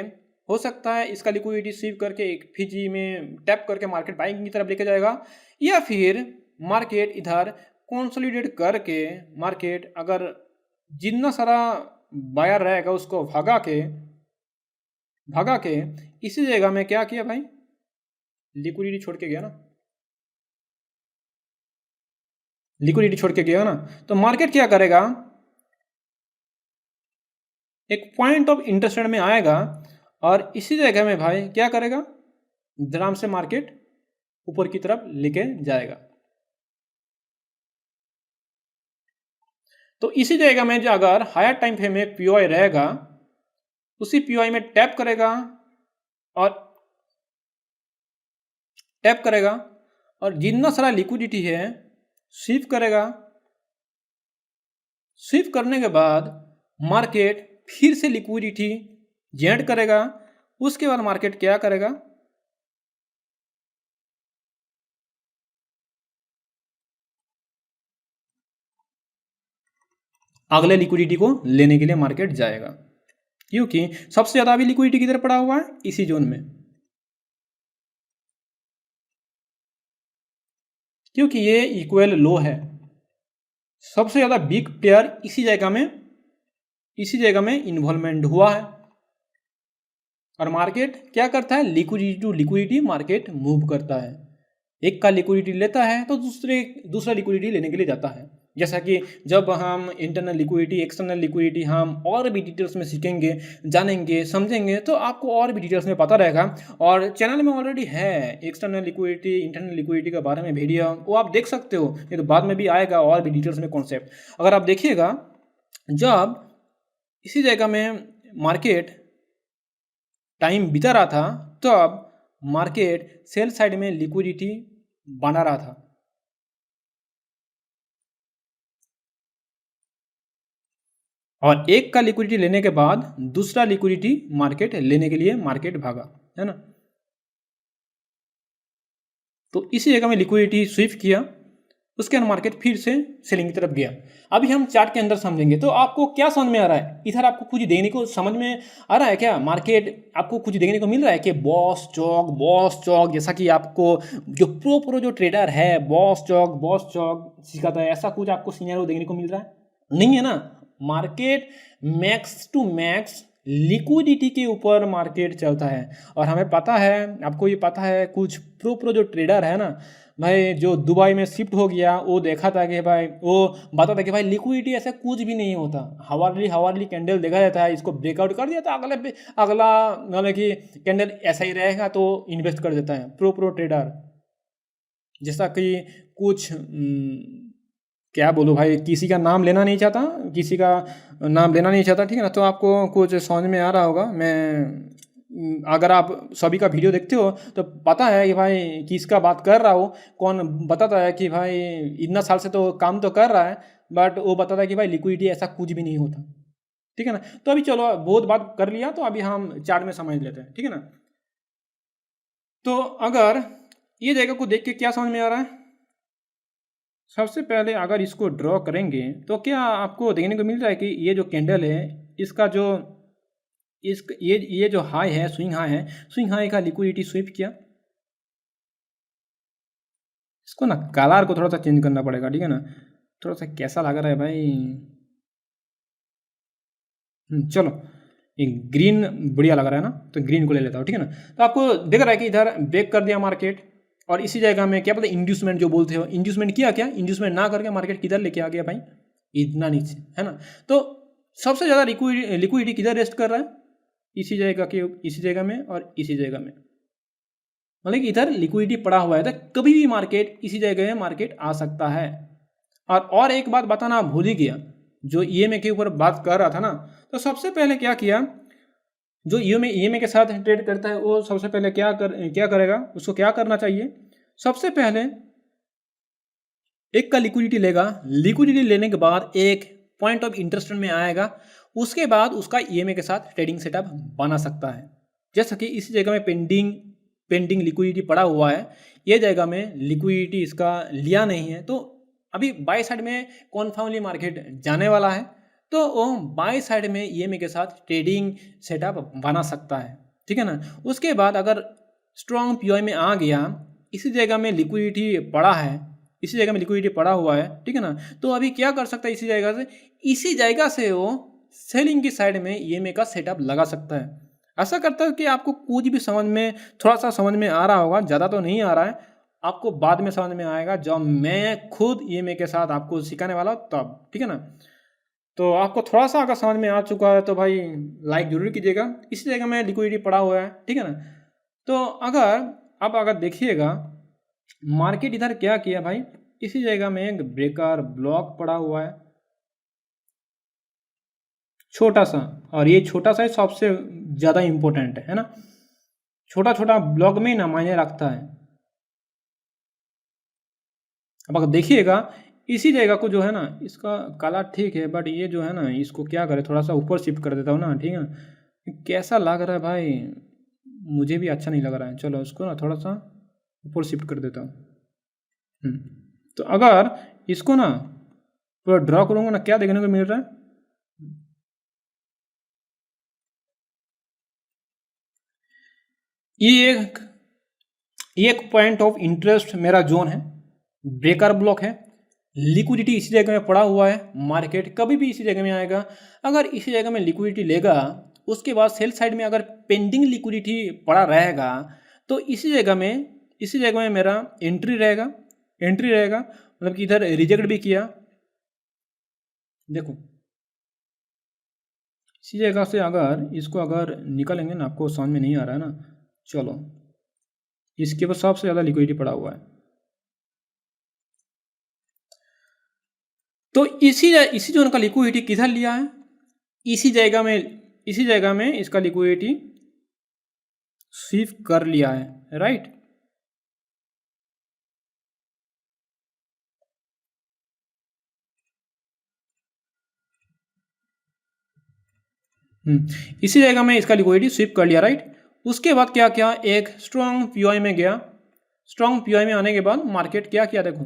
हो सकता है इसका लिक्विडिटी स्वीप करके एक फिजी में टैप करके मार्केट बाइंग की तरफ लेके जाएगा, या फिर मार्केट इधर कंसोलिडेट करके मार्केट अगर जितना सारा बायर रहेगा उसको भगा के इसी जगह में क्या किया भाई, लिक्विडिटी छोड़ के गया ना, लिक्विडिटी छोड़ के गया ना। तो मार्केट क्या करेगा, एक पॉइंट ऑफ इंटरेस्ट में आएगा और इसी जगह में भाई क्या करेगा, आराम से मार्केट ऊपर की तरफ लेके जाएगा। तो इसी जगह में जो अगर हायर टाइम फ्रेम में पीओआई रहेगा, उसी पीओआई में टैप करेगा और जितना सारा लिक्विडिटी है स्वीप करेगा। स्वीप करने के बाद मार्केट फिर से लिक्विडिटी जनरेट करेगा। उसके बाद मार्केट क्या करेगा, अगले लिक्विडिटी को लेने के लिए मार्केट जाएगा, क्योंकि सबसे ज्यादा अभी लिक्विडिटी किधर पड़ा हुआ है, इसी जोन में, क्योंकि ये इक्वल लो है। सबसे ज्यादा बिग प्लेयर इसी जगह में इन्वॉल्वमेंट हुआ है। और मार्केट क्या करता है, liquidity to liquidity market move करता है। एक का लिक्विडिटी लेता है तो दूसरा लिक्विडिटी लेने के लिए जाता है। जैसा कि जब हम इंटरनल लिक्विडिटी, एक्सटर्नल लिक्विडिटी हम और भी डिटेल्स में सीखेंगे, जानेंगे, समझेंगे, तो आपको और भी डिटेल्स में पता रहेगा। और चैनल में ऑलरेडी है एक्सटर्नल लिक्विडिटी, इंटरनल लिक्विडिटी के बारे में वीडियो, वो आप देख सकते हो। ये तो बाद में भी आएगा और भी डिटेल्स में कॉन्सेप्ट। अगर आप देखिएगा, जब इसी जगह में मार्केट टाइम बीता रहा था, तो अब मार्केट सेल साइड में लिक्विडिटी बना रहा था। और एक का लिक्विडिटी लेने के बाद दूसरा लिक्विडिटी मार्केट लेने के लिए मार्केट भागा, है ना। तो इसी जगह में लिक्विडिटी स्विफ्ट किया, उसके बाद मार्केट फिर से सेलिंग की तरफ गया। अभी हम चार्ट के अंदर समझेंगे। तो आपको क्या समझ में आ रहा है, इधर आपको कुछ देखने को समझ में आ रहा है क्या, मार्केट आपको कुछ देखने को मिल रहा है कि बॉस चौक, जैसा कि आपको जो प्रो जो ट्रेडर है बॉस चौक सिखाता है, ऐसा कुछ आपको सिनेरियो देखने को मिल रहा है? नहीं है ना। Market max to max liquidity के ऊपर मार्केट चलता है। और हमें पता है, आपको ये पता है, कुछ प्रो जो ट्रेडर है ना भाई, जो दुबई में शिफ्ट हो गया, वो देखा था कि भाई, वो बताता कि भाई लिक्विडिटी ऐसा कुछ भी नहीं होता, हावरली कैंडल देखा जाता है, इसको ब्रेकआउट कर दिया तो अगला मतलब कि कैंडल ऐसा ही रहेगा तो इन्वेस्ट कर देता है प्रो ट्रेडर। जैसा कि कुछ क्या बोलो भाई, किसी का नाम लेना नहीं चाहता, ठीक है ना। तो आपको कुछ समझ में आ रहा होगा। अगर आप सभी का वीडियो देखते हो तो पता है कि भाई किसका बात कर रहा हो। कौन बताता है कि भाई इतना साल से तो काम तो कर रहा है, बट वो बताता है कि भाई लिक्विडिटी ऐसा कुछ भी नहीं होता, ठीक है ना। तो अभी चलो बहुत बात कर लिया, तो अभी हम चार्ट में समझ लेते हैं, ठीक है ना। तो अगर ये जगह को देख के क्या समझ में आ रहा है, सबसे पहले अगर इसको ड्रॉ करेंगे तो क्या आपको देखने को मिल रहा है कि ये जो कैंडल है, इसका जो ये जो हाई है, स्विंग हाई का लिक्विडिटी स्वीप किया। इसको ना कलर को थोड़ा सा चेंज करना पड़ेगा, ठीक है ना। थोड़ा सा कैसा लग रहा है भाई। चलो, ये ग्रीन बढ़िया लग रहा है ना, तो ग्रीन को ले लेता हूँ, ठीक है ना। तो आपको दिख रहा है कि इधर ब्रेक कर दिया मार्केट, और इसी जगह में क्या पता इंड्यूसमेंट जो बोलते हो, इंड्यूसमेंट किया क्या, इंड्यूसमेंट ना करके मार्केट किधर लेके आ गया भाई, इतना नीचे, है ना। तो सबसे ज़्यादा लिक्विडिटी किधर रेस्ट कर रहा है, इसी जगह के, इसी जगह में और इसी जगह में, मतलब कि इधर लिक्विडिटी पड़ा हुआ है, तो कभी भी मार्केट इसी जगह में मार्केट आ सकता है। और एक बात बताना भूल ही गया, जो ईएमए के ऊपर बात कर रहा था ना, तो सबसे पहले क्या किया, जो ईएमए के साथ ट्रेड करता है वो सबसे पहले क्या करेगा, उसको क्या करना चाहिए, सबसे पहले एक का लिक्विडिटी लेगा, लिक्विडिटी लेने के बाद एक पॉइंट ऑफ इंटरेस्ट में आएगा, उसके बाद उसका ईएमए के साथ ट्रेडिंग सेटअप बना सकता है। जैसा कि इस जगह में पेंडिंग लिक्विडिटी पड़ा हुआ है, ये जगह में लिक्विडिटी इसका लिया नहीं है, तो अभी बाई साइड में कॉन्फर्मली मार्केट जाने वाला है, तो वो बाई साइड में ईएमए के साथ ट्रेडिंग सेटअप बना सकता है, ठीक है ना। उसके बाद अगर स्ट्रॉन्ग पीओआई में आ गया, इसी जगह में लिक्विडिटी पड़ा है, इसी जगह में लिक्विडिटी पड़ा हुआ है, ठीक है ना, तो अभी क्या कर सकता है, इसी जगह से वो सेलिंग की साइड में ईएमए का सेटअप लगा सकता है। ऐसा करता है कि आपको कुछ भी समझ में, थोड़ा सा समझ में आ रहा होगा, ज़्यादा तो नहीं आ रहा है, आपको बाद में समझ में आएगा जब मैं खुद ईएमए के साथ आपको सिखाने वाला हूँ तब, ठीक है ना। तो आपको थोड़ा सा अगर समझ में आ चुका है तो भाई लाइक जरूर कीजिएगा। इसी जगह में लिक्विडिटी पड़ा हुआ है, ठीक है ना। तो अगर देखिएगा मार्केट इधर क्या किया भाई, इसी जगह में एक ब्रेकर ब्लॉक पड़ा हुआ है, छोटा सा, और ये छोटा सा सबसे ज़्यादा इम्पोर्टेंट है ना, छोटा छोटा ब्लॉक में ना मायने रखता है। अब अगर देखिएगा इसी जगह को जो है ना, इसका काला ठीक है, बट ये जो है ना, इसको क्या करे, थोड़ा सा ऊपर शिफ्ट कर देता हूँ ना, ठीक है ना। कैसा लग रहा है भाई, मुझे भी अच्छा नहीं लग रहा है। चलो उसको ना थोड़ा सा ऊपर शिफ्ट कर देता हूँ। तो अगर इसको ना पूरा ड्रॉ करूँगा ना, क्या देखने को मिल रहा है, ये एक पॉइंट ऑफ इंटरेस्ट मेरा जोन है, ब्रेकर ब्लॉक है, लिक्विडिटी इसी जगह में पड़ा हुआ है, मार्केट कभी भी इसी जगह में आएगा। अगर इसी जगह में लिक्विडिटी लेगा, उसके बाद सेल साइड में अगर पेंडिंग लिक्विडिटी पड़ा रहेगा, तो इसी जगह में मेरा एंट्री रहेगा, मतलब कि इधर रिजेक्ट भी किया, देखो इसी जगह से अगर इसको अगर निकालेंगे ना, आपको समझ में नहीं आ रहा है ना, चलो इसके ऊपर सबसे ज़्यादा लिक्विडिटी पड़ा हुआ है, तो इसी जोन का लिक्विडिटी किधर लिया है, इसी जगह में इसका लिक्विडिटी स्वीप कर लिया है, राइट। इसी जगह में इसका लिक्विडिटी स्वीप कर लिया, राइट। उसके बाद क्या किया, एक स्ट्रॉन्ग पीओआई में गया, स्ट्रॉन्ग पीओआई में आने के बाद मार्केट क्या किया, देखो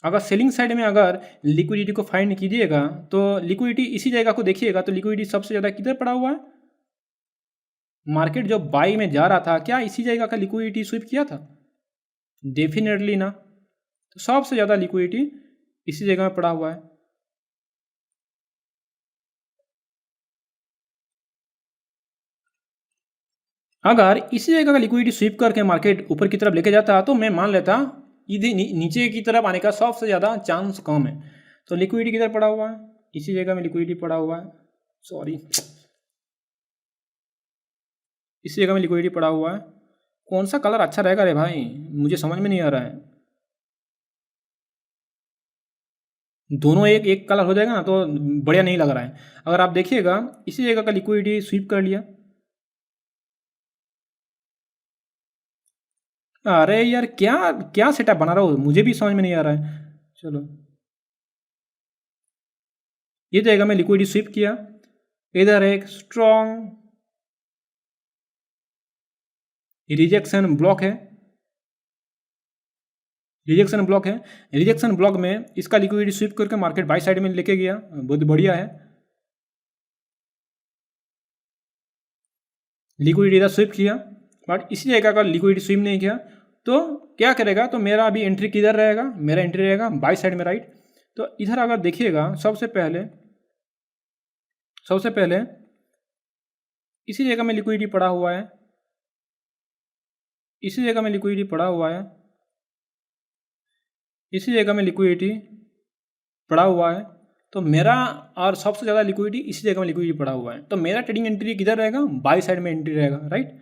अगर सेलिंग साइड में अगर लिक्विडिटी को फाइंड कीजिएगा, तो लिक्विडिटी इसी जगह को देखिएगा, तो लिक्विडिटी सबसे ज़्यादा किधर पड़ा हुआ है, मार्केट जब बाई में जा रहा था, क्या इसी जगह का लिक्विडिटी स्वीप किया था, डेफिनेटली ना। तो सबसे ज़्यादा लिक्विडिटी इसी जगह में पड़ा हुआ है। अगर इसी जगह का लिक्विडिटी स्वीप करके मार्केट ऊपर की तरफ लेके जाता, तो मैं मान लेता इधर नीचे की तरफ आने का सबसे ज़्यादा चांस कम है। तो लिक्विडिटी किधर पड़ा हुआ है, इसी जगह में लिक्विडिटी पड़ा हुआ है, सॉरी इसी जगह में लिक्विडिटी पड़ा हुआ है। कौन सा कलर अच्छा रहेगा रे भाई, मुझे समझ में नहीं आ रहा है। दोनों एक एक कलर हो जाएगा ना तो बढ़िया नहीं लग रहा है। अगर आप देखिएगा इसी जगह का लिक्विडिटी स्वीप कर लिया, अरे यार क्या क्या सेटअप बना रहा हो, मुझे भी समझ में नहीं आ रहा है। चलो ये जगह में लिक्विडिटी स्वीप किया, इधर एक स्ट्रॉन्ग रिजेक्शन ब्लॉक है, रिजेक्शन ब्लॉक में इसका लिक्विडिटी स्वीप करके मार्केट बाई साइड में लेके गया, बहुत बढ़िया है। लिक्विडिटी इधर स्वीप किया, बट इसी जगह का लिक्विडिटी स्वीप नहीं किया, तो क्या करेगा, तो मेरा अभी एंट्री किधर रहेगा, मेरा एंट्री रहेगा बाई साइड में, राइट। तो इधर अगर देखिएगा सबसे पहले इसी जगह में लिक्विडिटी पड़ा हुआ है, इसी जगह में लिक्विडिटी पड़ा हुआ है, इसी जगह में लिक्विडिटी पड़ा हुआ है। तो मेरा और सबसे ज़्यादा लिक्विडिटी इसी जगह में लिक्विडिटी पड़ा हुआ है, तो मेरा ट्रेडिंग एंट्री किधर रहेगा, बाई साइड में एंट्री रहेगा, राइट।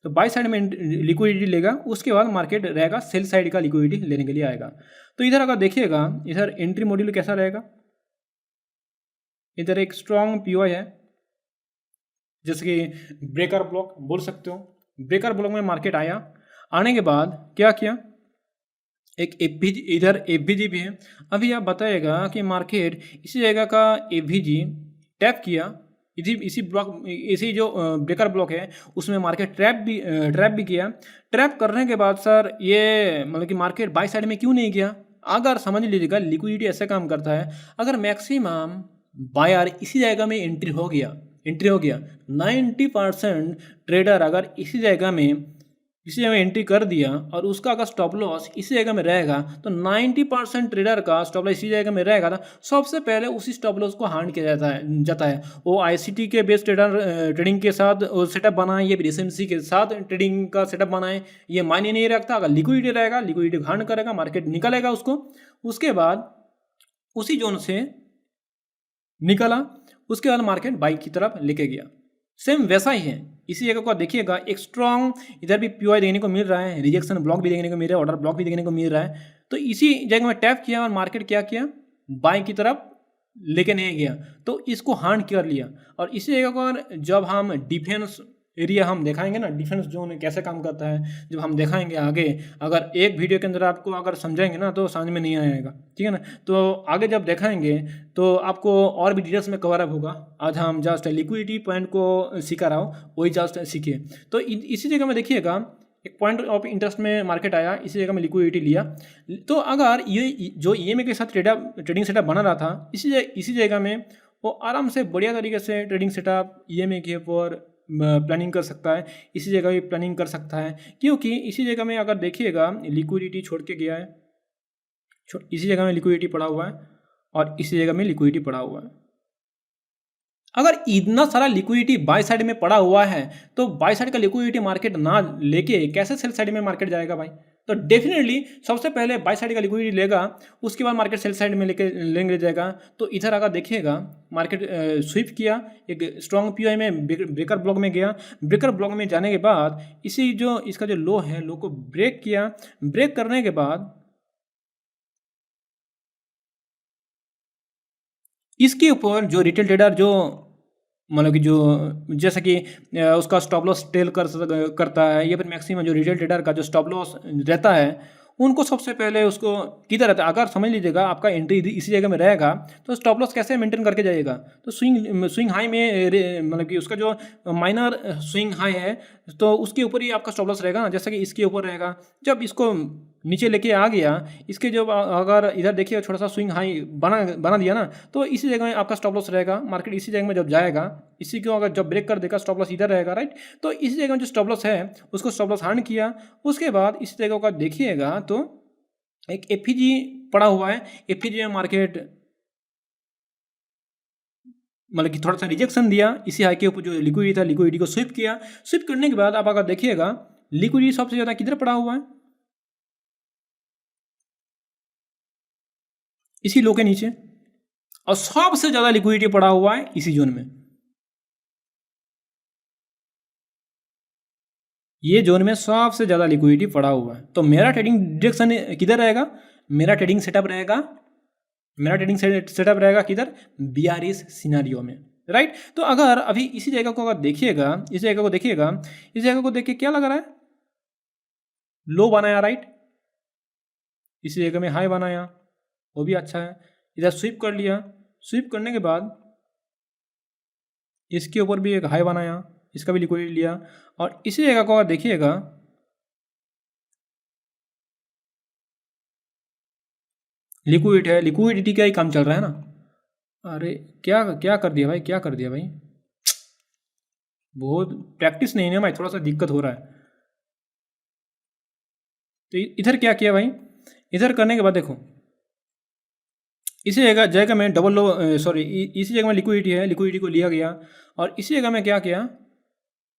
तो बाई साइड में लिक्विडिटी लेगा, उसके बाद मार्केट रहेगा सेल साइड का लिक्विडिटी लेने के लिए आएगा। तो इधर अगर देखिएगा, इधर एंट्री मॉड्यूल कैसा रहेगा, इधर एक स्ट्रॉन्ग पीओआई है, जैसे कि ब्रेकर ब्लॉक बोल सकते हो। ब्रेकर ब्लॉक में मार्केट आया, आने के बाद क्या किया, एक एफवीजी, इधर एफवीजी भी है। अभी आप बताइएगा कि मार्केट इसी जगह का एफवीजी टैप किया, इसी जो ब्रेकर ब्लॉक है उसमें मार्केट ट्रैप भी किया। ट्रैप करने के बाद सर ये मतलब कि मार्केट बाई साइड में क्यों नहीं गया, अगर समझ लीजिएगा लिक्विडिटी ऐसे काम करता है, अगर मैक्सिमम बायर इसी जगह में एंट्री हो गया 90% ट्रेडर अगर इसी जगह में एंट्री कर दिया और उसका अगर स्टॉप लॉस इसी जगह में रहेगा, तो 90% ट्रेडर का स्टॉप लॉस इसी जगह में रहेगा ना, सबसे पहले उसी स्टॉप लॉस को हार्ड किया जाता है। वो आईसीटी के बेस ट्रेडिंग के साथ सेटअप बनाए या फिर एसएमसी के साथ ट्रेडिंग का सेटअप बनाए, ये मायने नहीं रखता। अगर लिक्विडिटी रहेगा, लिक्विडिटी हार्ड करेगा, मार्केट निकलेगा उसको, उसके बाद उसी जोन से निकला, उसके बाद मार्केट बाई की तरफ लेके गया। सेम वैसा ही है, इसी जगह को देखिएगा, एक स्ट्रॉन्ग इधर भी पीओआई देखने को मिल रहा है, रिजेक्शन ब्लॉक भी देखने को मिल रहा है, ऑर्डर ब्लॉक भी देखने को मिल रहा है। तो इसी जगह में टैप किया और मार्केट क्या किया, बाई की तरफ लेके नहीं गया, तो इसको हार्ड कर लिया। और इसी जगह को जब हम डिफेंस एरिया हम दिखाएंगे ना, डिफेंस जोन कैसे काम करता है, जब हम दिखाएंगे आगे, अगर एक वीडियो के अंदर आपको अगर समझाएंगे ना तो समझ में नहीं आएगा, ठीक है ना। तो आगे जब दिखाएंगे तो आपको और भी डिटेल्स में कवर अप होगा। आज हम जस्ट लिक्विडिटी पॉइंट को सिखा रहा हूँ, वही जस्ट सीखिए। तो इसी जगह में देखिएगा, एक पॉइंट ऑफ इंटरेस्ट में मार्केट आया, इसी जगह में लिक्विडिटी लिया। तो अगर ये जो ईएमए के साथ ट्रेडिंग सेटअप बना रहा था, इसी जगह में वो आराम से बढ़िया तरीके से ट्रेडिंग सेटअप ईएमए के ऊपर प्लानिंग कर सकता है, इसी जगह भी प्लानिंग कर सकता है, क्योंकि इसी जगह में अगर देखिएगा लिक्विडिटी छोड़ के गया है, इसी जगह में लिक्विडिटी पड़ा हुआ है और इसी जगह में लिक्विडिटी पड़ा हुआ है। अगर इतना सारा लिक्विडिटी बाय साइड में पड़ा हुआ है, तो बाय साइड का लिक्विडिटी मार्केट ना लेके कैसे सेल साइड में मार्केट जाएगा भाई। तो डेफिनेटली सबसे पहले बाय साइड का लिक्विडिटी लेगा, उसके बाद मार्केट सेल साइड में लेंगे जाएगा। तो इधर अगर देखिएगा, मार्केट स्विप किया, एक स्ट्रॉन्ग पीओआई में ब्रेकर ब्लॉक में गया। ब्रेकर ब्लॉक में जाने के बाद इसका जो लो है, लो को ब्रेक किया। ब्रेक करने के बाद इसके ऊपर जो रिटेल ट्रेडर जो मतलब कि जो जैसे कि उसका स्टॉप लॉस टेल करता है, या फिर मैक्सिमम जो रिटेल ट्रेडर का जो स्टॉप लॉस रहता है, उनको सबसे पहले उसको किधर रहता है, अगर समझ लीजिएगा आपका एंट्री इसी जगह में रहेगा, तो स्टॉप लॉस कैसे मेंटेन करके जाइएगा। तो स्विंग हाई में मतलब कि उसका जो माइनर स्विंग हाई है, तो उसके ऊपर ही आपका स्टॉप लॉस रहेगा ना, जैसा कि इसके ऊपर रहेगा। जब इसको नीचे लेके आ गया, इसके जो अगर इधर देखिए छोटा सा स्विंग हाई बना दिया ना, तो इसी जगह में आपका स्टॉप लॉस रहेगा। मार्केट इसी जगह में जब जाएगा, इसी को अगर जब ब्रेक कर देगा, स्टॉप लॉस इधर रहेगा, राइट। तो इसी जगह में जो स्टॉप लॉस है, उसको स्टॉप लॉस हार्ड किया। उसके बाद इसी जगह का देखिएगा तो एक एफईजी पड़ा हुआ है। एफईजी में मार्केट मतलब कि थोड़ा सा रिजेक्शन दिया, इसी हाई के ऊपर जो लिक्विडिटी था, लिक्विडिटी को स्विप किया। स्विप करने के बाद आप अगर देखिएगा, लिक्विडिटी सबसे ज़्यादा किधर पड़ा हुआ है, इसी लो के नीचे, और सबसे ज़्यादा लिक्विडिटी पड़ा हुआ है इसी जोन में। ये जोन में सबसे ज़्यादा लिक्विडिटी पड़ा हुआ है। तो मेरा ट्रेडिंग डायरेक्शन किधर रहेगा, मेरा ट्रेडिंग सेटअप रहेगा किधर, बीआरएस सिनेरियो में, राइट। तो अगर अभी इसी जगह को अगर देखिएगा, इस जगह को देख के क्या लग रहा है, लो बनाया, राइट। इसी जगह में हाई बनाया, वो भी अच्छा है। इधर स्वीप कर लिया, स्वीप करने के बाद इसके ऊपर भी एक हाई बनाया, इसका भी लिक्विडिटी लिया। और इसी जगह को अगर देखिएगा, लिक्विडिटी का ही काम चल रहा है ना। अरे क्या क्या कर दिया भाई, क्या कर दिया भाई, बहुत प्रैक्टिस नहीं है भाई, थोड़ा सा दिक्कत हो रहा है। तो इधर क्या किया भाई, इधर करने के बाद देखो इसी जगह जगह में डबल लो सॉरी इसी जगह में लिक्विडिटी है, लिक्विडिटी को लिया गया और इसी जगह में क्या किया,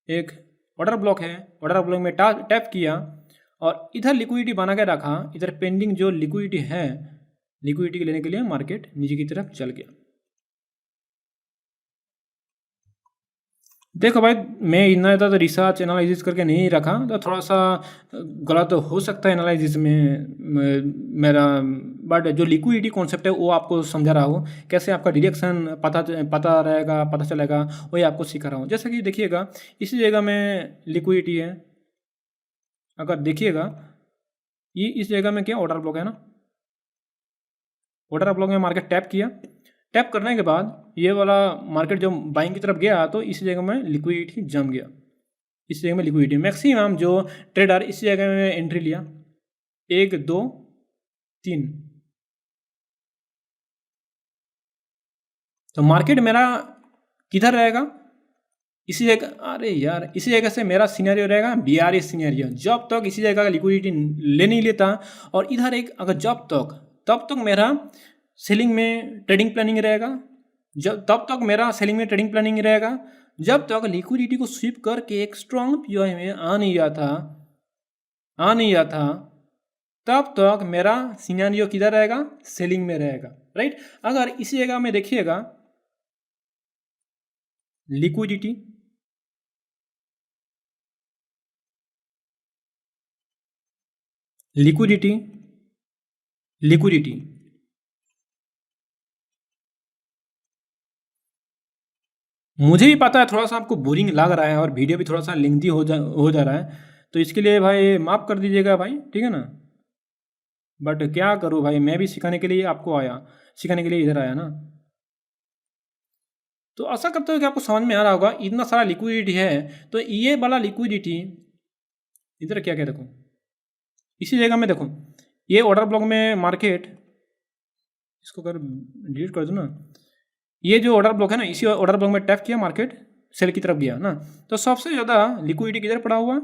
एक ऑर्डर ब्लॉक है, ऑर्डर ब्लॉक में टैप किया और इधर लिक्विडिटी बना के रखा। इधर पेंडिंग जो लिक्विडिटी है, लिक्विडिटी को लेने के लिए मार्केट नीचे की तरफ चल गया। देखो भाई मैं इतना ज़्यादा रिसर्च एनालिसिस करके नहीं रखा, तो थोड़ा सा गलत तो हो सकता है एनालिसिस में मेरा, बट जो लिक्विडिटी कॉन्सेप्ट है वो आपको समझा रहा हूँ, कैसे आपका डायरेक्शन पता रहेगा, पता चलेगा, वही आपको सिखा रहा हूँ। जैसे कि देखिएगा इसी जगह में लिक्विडिटी है, अगर देखिएगा ये इस जगह में क्या ऑर्डर ब्लॉक है ना, ऑर्डर ब्लॉक में मार्केट टैप किया, टैप करने के बाद ये वाला मार्केट जब बाइंग की तरफ गया तो इस जगह में लिक्विडिटी जम गया, इस जगह में लिक्विडिटी मैक्सिमम जो ट्रेडर इस जगह में एंट्री लिया 1 2 3, तो मार्केट मेरा किधर रहेगा, इसी जगह, अरे यार इसी जगह से मेरा सिनेरियो रहेगा बीआरए सिनेरियो, जब तक इसी जगह का लिक्विडिटी ले नहीं लेता और इधर एक अगर जब तक तब तक मेरा सेलिंग में ट्रेडिंग प्लानिंग रहेगा, जब तब तक मेरा सेलिंग में ट्रेडिंग प्लानिंग रहेगा, जब तक लिक्विडिटी को स्वीप करके एक स्ट्रॉन्ग पीओआई में आ नहीं जाता तब तक मेरा सिनेरियो किधर रहेगा, सेलिंग में रहेगा, राइट। अगर इसी जगह में देखिएगा लिक्विडिटी मुझे भी पता है थोड़ा सा आपको बोरिंग लग रहा है और वीडियो भी थोड़ा सा लेंथी हो जा रहा है, तो इसके लिए भाई माफ़ कर दीजिएगा भाई, ठीक है ना। बट क्या करूँ भाई, मैं भी सिखाने के लिए आपको आया, सिखाने के लिए इधर आया ना। तो आशा करता हूँ कि आपको समझ में आ रहा होगा, इतना सारा लिक्विडिटी है तो ये वाला लिक्विडिटी इधर क्या क्या देखो, इसी जगह में देखो ये ऑर्डर ब्लॉक में मार्केट, इसको अगर डिलीट कर दो ना, ये जो ऑर्डर ब्लॉक है ना, इसी ऑर्डर ब्लॉक में टैप किया मार्केट सेल की तरफ गया ना, तो सबसे ज़्यादा लिक्विडिटी किधर पड़ा हुआ है,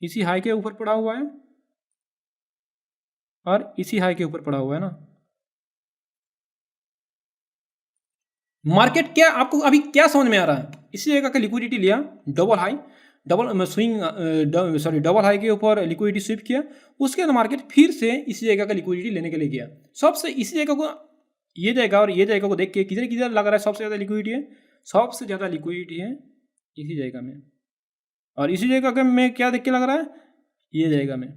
इसी हाई के ऊपर पड़ा हुआ है और इसी हाई के ऊपर पड़ा हुआ है ना। मार्केट क्या आपको अभी क्या समझ में आ रहा है, इसी जगह का लिक्विडिटी लिया, डबल हाई डबल हाई के ऊपर लिक्विडिटी स्विप किया, उसके बाद मार्केट फिर से इसी जगह का लिक्विडिटी लेने के लिए गया। सबसे इसी जगह को, ये जगह और ये जगह को देख के किधर किधर लग रहा है सबसे ज़्यादा लिक्विडिटी है, सबसे ज़्यादा लिक्विडिटी है इसी जगह में, और इसी जगह में क्या देख के लग रहा है, ये जगह में।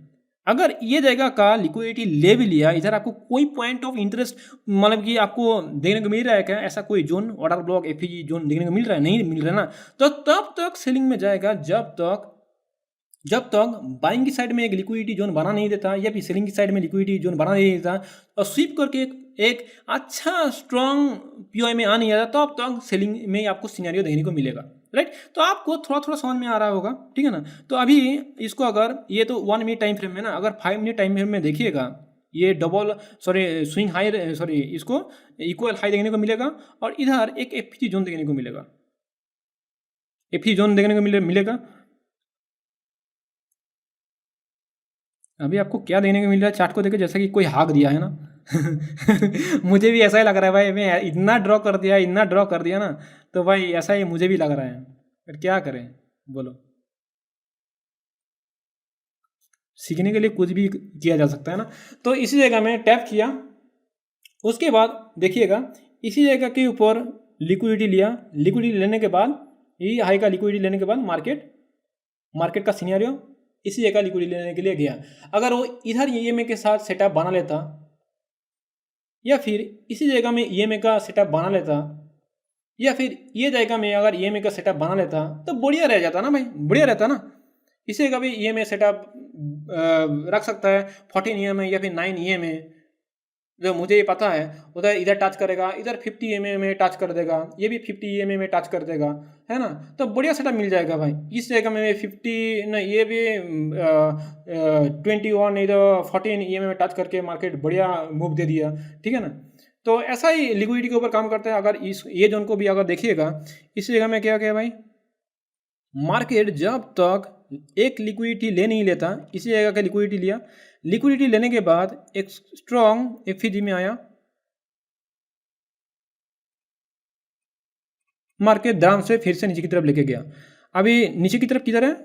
अगर ये जगह का लिक्विडिटी ले भी लिया, इधर आपको कोई पॉइंट ऑफ इंटरेस्ट मतलब कि आपको देखने को मिल रहा है क्या, ऐसा कोई zone order block FEG zone देखने को मिल रहा है, नहीं मिल रहा है ना, तो तब तक सेलिंग में जाएगा जब तक बाइंग की साइड में एक लिक्विडिटी जोन बना नहीं देता या फिर सेलिंग की साइड में लिक्विडिटी जोन बना नहीं देता और स्वीप करके एक अच्छा स्ट्रॉन्ग पीओआई में आ नहीं आता, तब तक सेलिंग में आपको सिनेरियो देखने को मिलेगा, राइट। तो आपको थोड़ा थोड़ा समझ में आ रहा होगा, ठीक है ना। तो अभी इसको अगर ये तो 1 मिनट टाइम फ्रेम में ना, अगर 5 मिनट टाइम फ्रेम में देखिएगा ये स्विंग हाई इसको इक्वल हाई देखने को मिलेगा और इधर एक एफईजी जोन देखने को मिलेगा, एफईजी जोन देखने को मिलेगा। अभी आपको क्या देखने को मिल रहा है चार्ट को देखे, जैसे कि कोई हाक दिया है ना मुझे भी ऐसा ही लग रहा है भाई, मैं इतना ड्रॉ कर दिया ना, तो भाई ऐसा ही मुझे भी लग रहा है, पर क्या करें बोलो, सीखने के लिए कुछ भी किया जा सकता है ना। तो इसी जगह में टैप किया, उसके बाद देखिएगा इसी जगह के ऊपर लिक्विडिटी लिया, लिक्विडिटी लेने के बाद ये हाई का लिक्विडिटी लेने के बाद मार्केट का सिनेरियो इसी जगह लिक्विडिटी लेने के लिए गया। अगर वो इधर ईएमए के साथ सेटअप बना लेता या फिर इसी जगह में ईएमए का सेटअप बना लेता या फिर ये जगह में अगर ईएमए का सेटअप बना लेता तो बढ़िया रह जाता ना भाई, बढ़िया रहता ना। इसी जगह भी ईएमए सेटअप रख सकता है 14 ईएमए या फिर 9 ईएमए, जो मुझे ये पता है उधर इधर टच करेगा, इधर 50 ईएमए में टच कर देगा, ये भी 50 ईएमए में टच कर देगा, है ना। तो बढ़िया सेटअप मिल जाएगा भाई। इस जगह में 50 ना, ये भी 21 नहीं तो 14 ईएमए में टच करके मार्केट बढ़िया मूव दे दिया, ठीक है ना। तो ऐसा ही लिक्विडिटी के ऊपर काम करता है। अगर ये जोन को भी अगर देखिएगा इस जगह में क्या क्या भाई, मार्केट जब तक एक लिक्विडिटी ले नहीं लेता, इसी जगह का लिक्विडिटी लिया। लिक्विडिटी लेने के बाद एक स्ट्रॉन्ग एफईजी में आया, मार्केट दाम से फिर से नीचे की तरफ लेके गया। अभी नीचे की तरफ किधर है,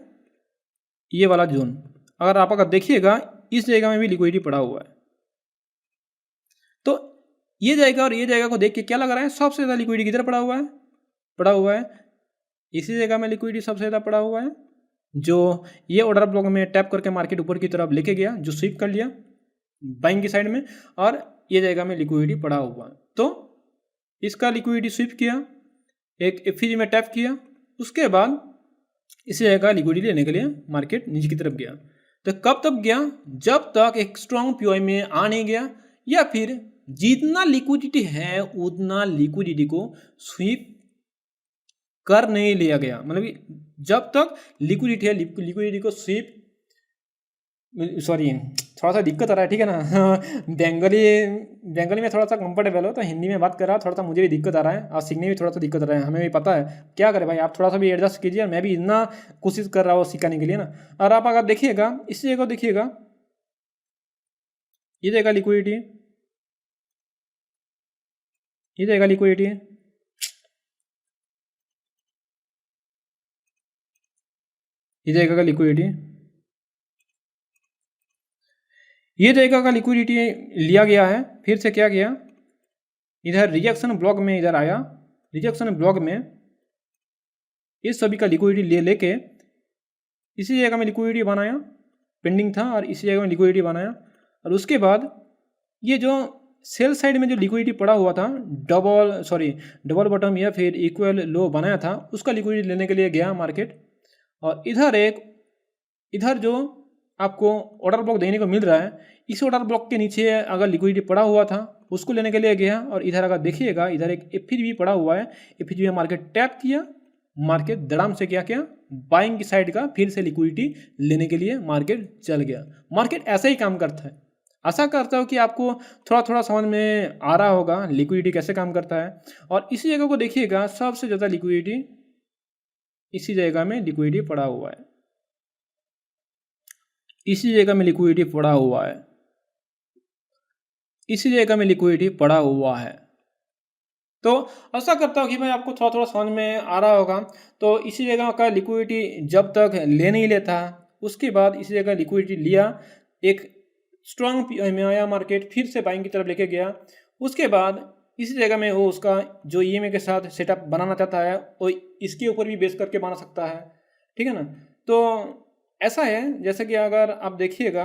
ये वाला जोन। अगर आप देखिएगा इस जगह में भी लिक्विडिटी पड़ा हुआ है। तो ये जाएगा और ये जाएगा को देख के क्या लग रहा है, सबसे ज़्यादा लिक्विडिटी किधर पड़ा हुआ है, पड़ा हुआ है इसी जगह में लिक्विडिटी सबसे ज़्यादा पड़ा हुआ है। जो ये ऑर्डर ब्लॉक में टैप करके मार्केट ऊपर की तरफ लेके गया, जो स्वीप कर लिया बाइंग की साइड में, और ये जगह में लिक्विडिटी पड़ा हुआ है। तो इसका लिक्विडिटी स्वीप किया, एक एफईजी में टैप किया, उसके बाद इसी जगह लिक्विडिटी लेने के लिए मार्केट नीचे की तरफ गया। तो कब तक गया, जब तक एक स्ट्रॉन्ग पीओआई में आ नहीं गया, या फिर जितना लिक्विडिटी है उतना लिक्विडिटी को स्वीप कर नहीं लिया गया। मतलब जब तक लिक्विडिटी है लिक्विडिटी को स्वीप, सॉरी थोड़ा सा दिक्कत आ रहा है, ठीक है ना बंगाली में थोड़ा सा कंफर्टेबल हो, तो हिंदी में बात कर रहा हूँ, थोड़ा सा मुझे भी दिक्कत आ रहा है और सीखने में भी थोड़ा सा दिक्कत आ रहा है, हमें भी पता है, क्या करें भाई, आप थोड़ा सा भी एडजस्ट कीजिए, मैं भी इतना कोशिश कर रहा हूँ सिखाने के लिए ना। और आप अगर देखिएगा इस जगह देखिएगा, ये जगह लिक्विडिटी, ये जगह लिक्विडिटी, ये जगह का लिक्विडिटी, ये जगह का लिक्विडिटी लिया गया है। फिर से क्या किया, इधर रिजेक्शन ब्लॉक में इधर आया, रिजेक्शन ब्लॉक में इस सभी का लिक्विडिटी ले लेके इसी जगह में लिक्विडिटी बनाया, पेंडिंग था और इसी जगह में लिक्विडिटी बनाया। और उसके बाद ये जो सेल साइड में जो लिक्विडिटी पड़ा हुआ था, डबल बॉटम या फिर इक्वल लो बनाया था, उसका लिक्विडिटी लेने के लिए गया मार्केट। और इधर जो आपको ऑर्डर ब्लॉक देखने को मिल रहा है, इस ऑर्डर ब्लॉक के नीचे अगर लिक्विडिटी पड़ा हुआ था उसको लेने के लिए गया। और इधर अगर देखिएगा इधर एक एफईजी भी पड़ा हुआ है, एफईजी में मार्केट टैप किया, मार्केट धड़ाम से क्या किया, बाइंग की साइड का फिर से लिक्विडिटी लेने के लिए मार्केट चल गया। मार्केट ऐसे ही काम करता है। आशा करता हूँ कि आपको थोड़ा थोड़ा समझ में आ रहा होगा लिक्विडिटी कैसे काम करता है। और इसी जगह को देखिएगा, सबसे ज़्यादा लिक्विडिटी इसी जगह में लिक्विडिटी पड़ा हुआ है, इसी जगह में लिक्विडिटी पड़ा हुआ है, इसी जगह में लिक्विडिटी पड़ा हुआ है। तो आशा करता हूँ कि भाई आपको थोड़ा थोड़ा समझ में आ रहा होगा। तो इसी जगह का लिक्विडिटी जब तक ले नहीं लेता, उसके बाद इसी जगह लिक्विडिटी लिया, एक स्ट्रॉन्ग में आया मार्केट, फिर से बाइंग की तरफ लेके गया। उसके बाद इसी जगह में वो उसका जो ईएमए के साथ सेटअप बनाना चाहता है वो इसके ऊपर भी बेस करके बना सकता है, ठीक है ना। तो ऐसा है, जैसे कि अगर आप देखिएगा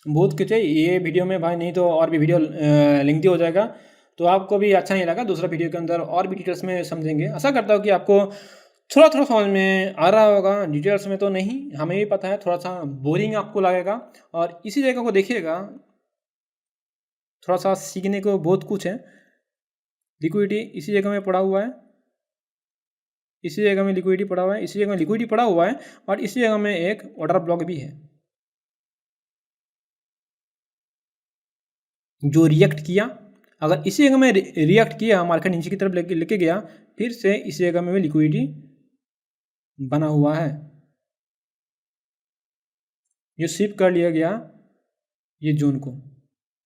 बहुत कुछ है ये वीडियो में भाई, नहीं तो और भी वीडियो लेंथी हो जाएगा, तो आपको भी अच्छा नहीं लगा। दूसरा वीडियो के अंदर और भी डिटेल्स में समझेंगे। आशा करता हूँ कि आपको थोड़ा थोड़ा समझ में आ रहा होगा, डिटेल्स में तो नहीं, हमें भी पता है, थोड़ा सा बोरिंग आपको लगेगा। और इसी जगह को देखिएगा, थोड़ा सा सीखने को बहुत कुछ है। लिक्विडिटी इसी जगह में पड़ा हुआ है, इसी जगह में लिक्विडिटी पड़ा हुआ है, इसी जगह में लिक्विडिटी पड़ा हुआ है, और इसी जगह में एक ऑर्डर ब्लॉक भी है जो रिएक्ट किया। अगर इसी जगह में रिएक्ट किया, मार्केट नीचे की तरफ लेके गया, फिर से इसी जगह में भी लिक्विडिटी बना हुआ है, ये शिफ्ट कर लिया गया ये जोन को,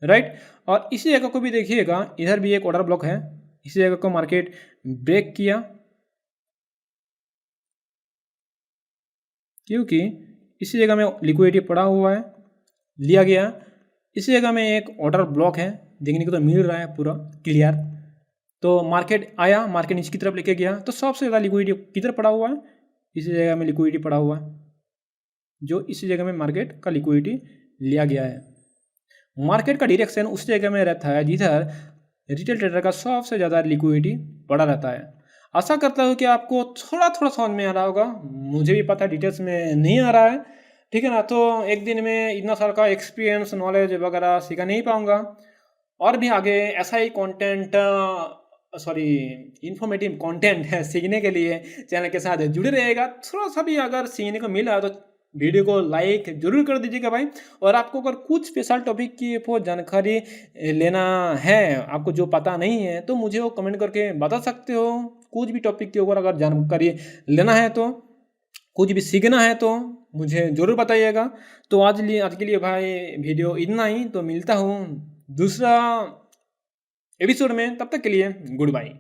राइट। और इसी जगह को भी देखिएगा, इधर भी एक ऑर्डर ब्लॉक है, इसी जगह को मार्केट ब्रेक किया, क्योंकि इसी जगह में लिक्विडिटी पड़ा हुआ है, लिया गया। इसी जगह में एक ऑर्डर ब्लॉक है, देखने को तो मिल रहा है पूरा क्लियर। तो मार्केट आया, मार्केट नीचे की तरफ लेके गया, तो सबसे ज़्यादा लिक्विडिटी किधर पड़ा हुआ है, इसी जगह में लिक्विडिटी पड़ा हुआ है, जो इसी जगह में मार्केट का लिक्विडिटी लिया गया है। मार्केट का डायरेक्शन उस जगह में रहता है जिधर रिटेल ट्रेडर का सबसे ज़्यादा लिक्विडिटी पड़ा रहता है। आशा करता हूँ कि आपको थोड़ा थोड़ा समझ में आ रहा होगा, मुझे भी पता डिटेल्स में नहीं आ रहा है, ठीक है ना। तो एक दिन में इतना सारा का एक्सपीरियंस नॉलेज वगैरह सीखा नहीं पाऊँगा, और भी आगे ऐसा ही कंटेंट इन्फॉर्मेटिव कंटेंट है सीखने के लिए चैनल के साथ जुड़े रहेगा। थोड़ा सा भी अगर सीखने को मिला तो वीडियो को लाइक जरूर कर दीजिएगा भाई। और आपको अगर कुछ स्पेशल टॉपिक की वो जानकारी लेना है, आपको जो पता नहीं है, तो मुझे वो कमेंट करके बता सकते हो। कुछ भी टॉपिक के ऊपर अगर जानकारी लेना है तो, कुछ भी सीखना है तो मुझे ज़रूर बताइएगा। तो आज के लिए भाई वीडियो इतना ही। तो मिलता हूँ दूसरा एपिसोड में, तब तक के लिए गुड बाय।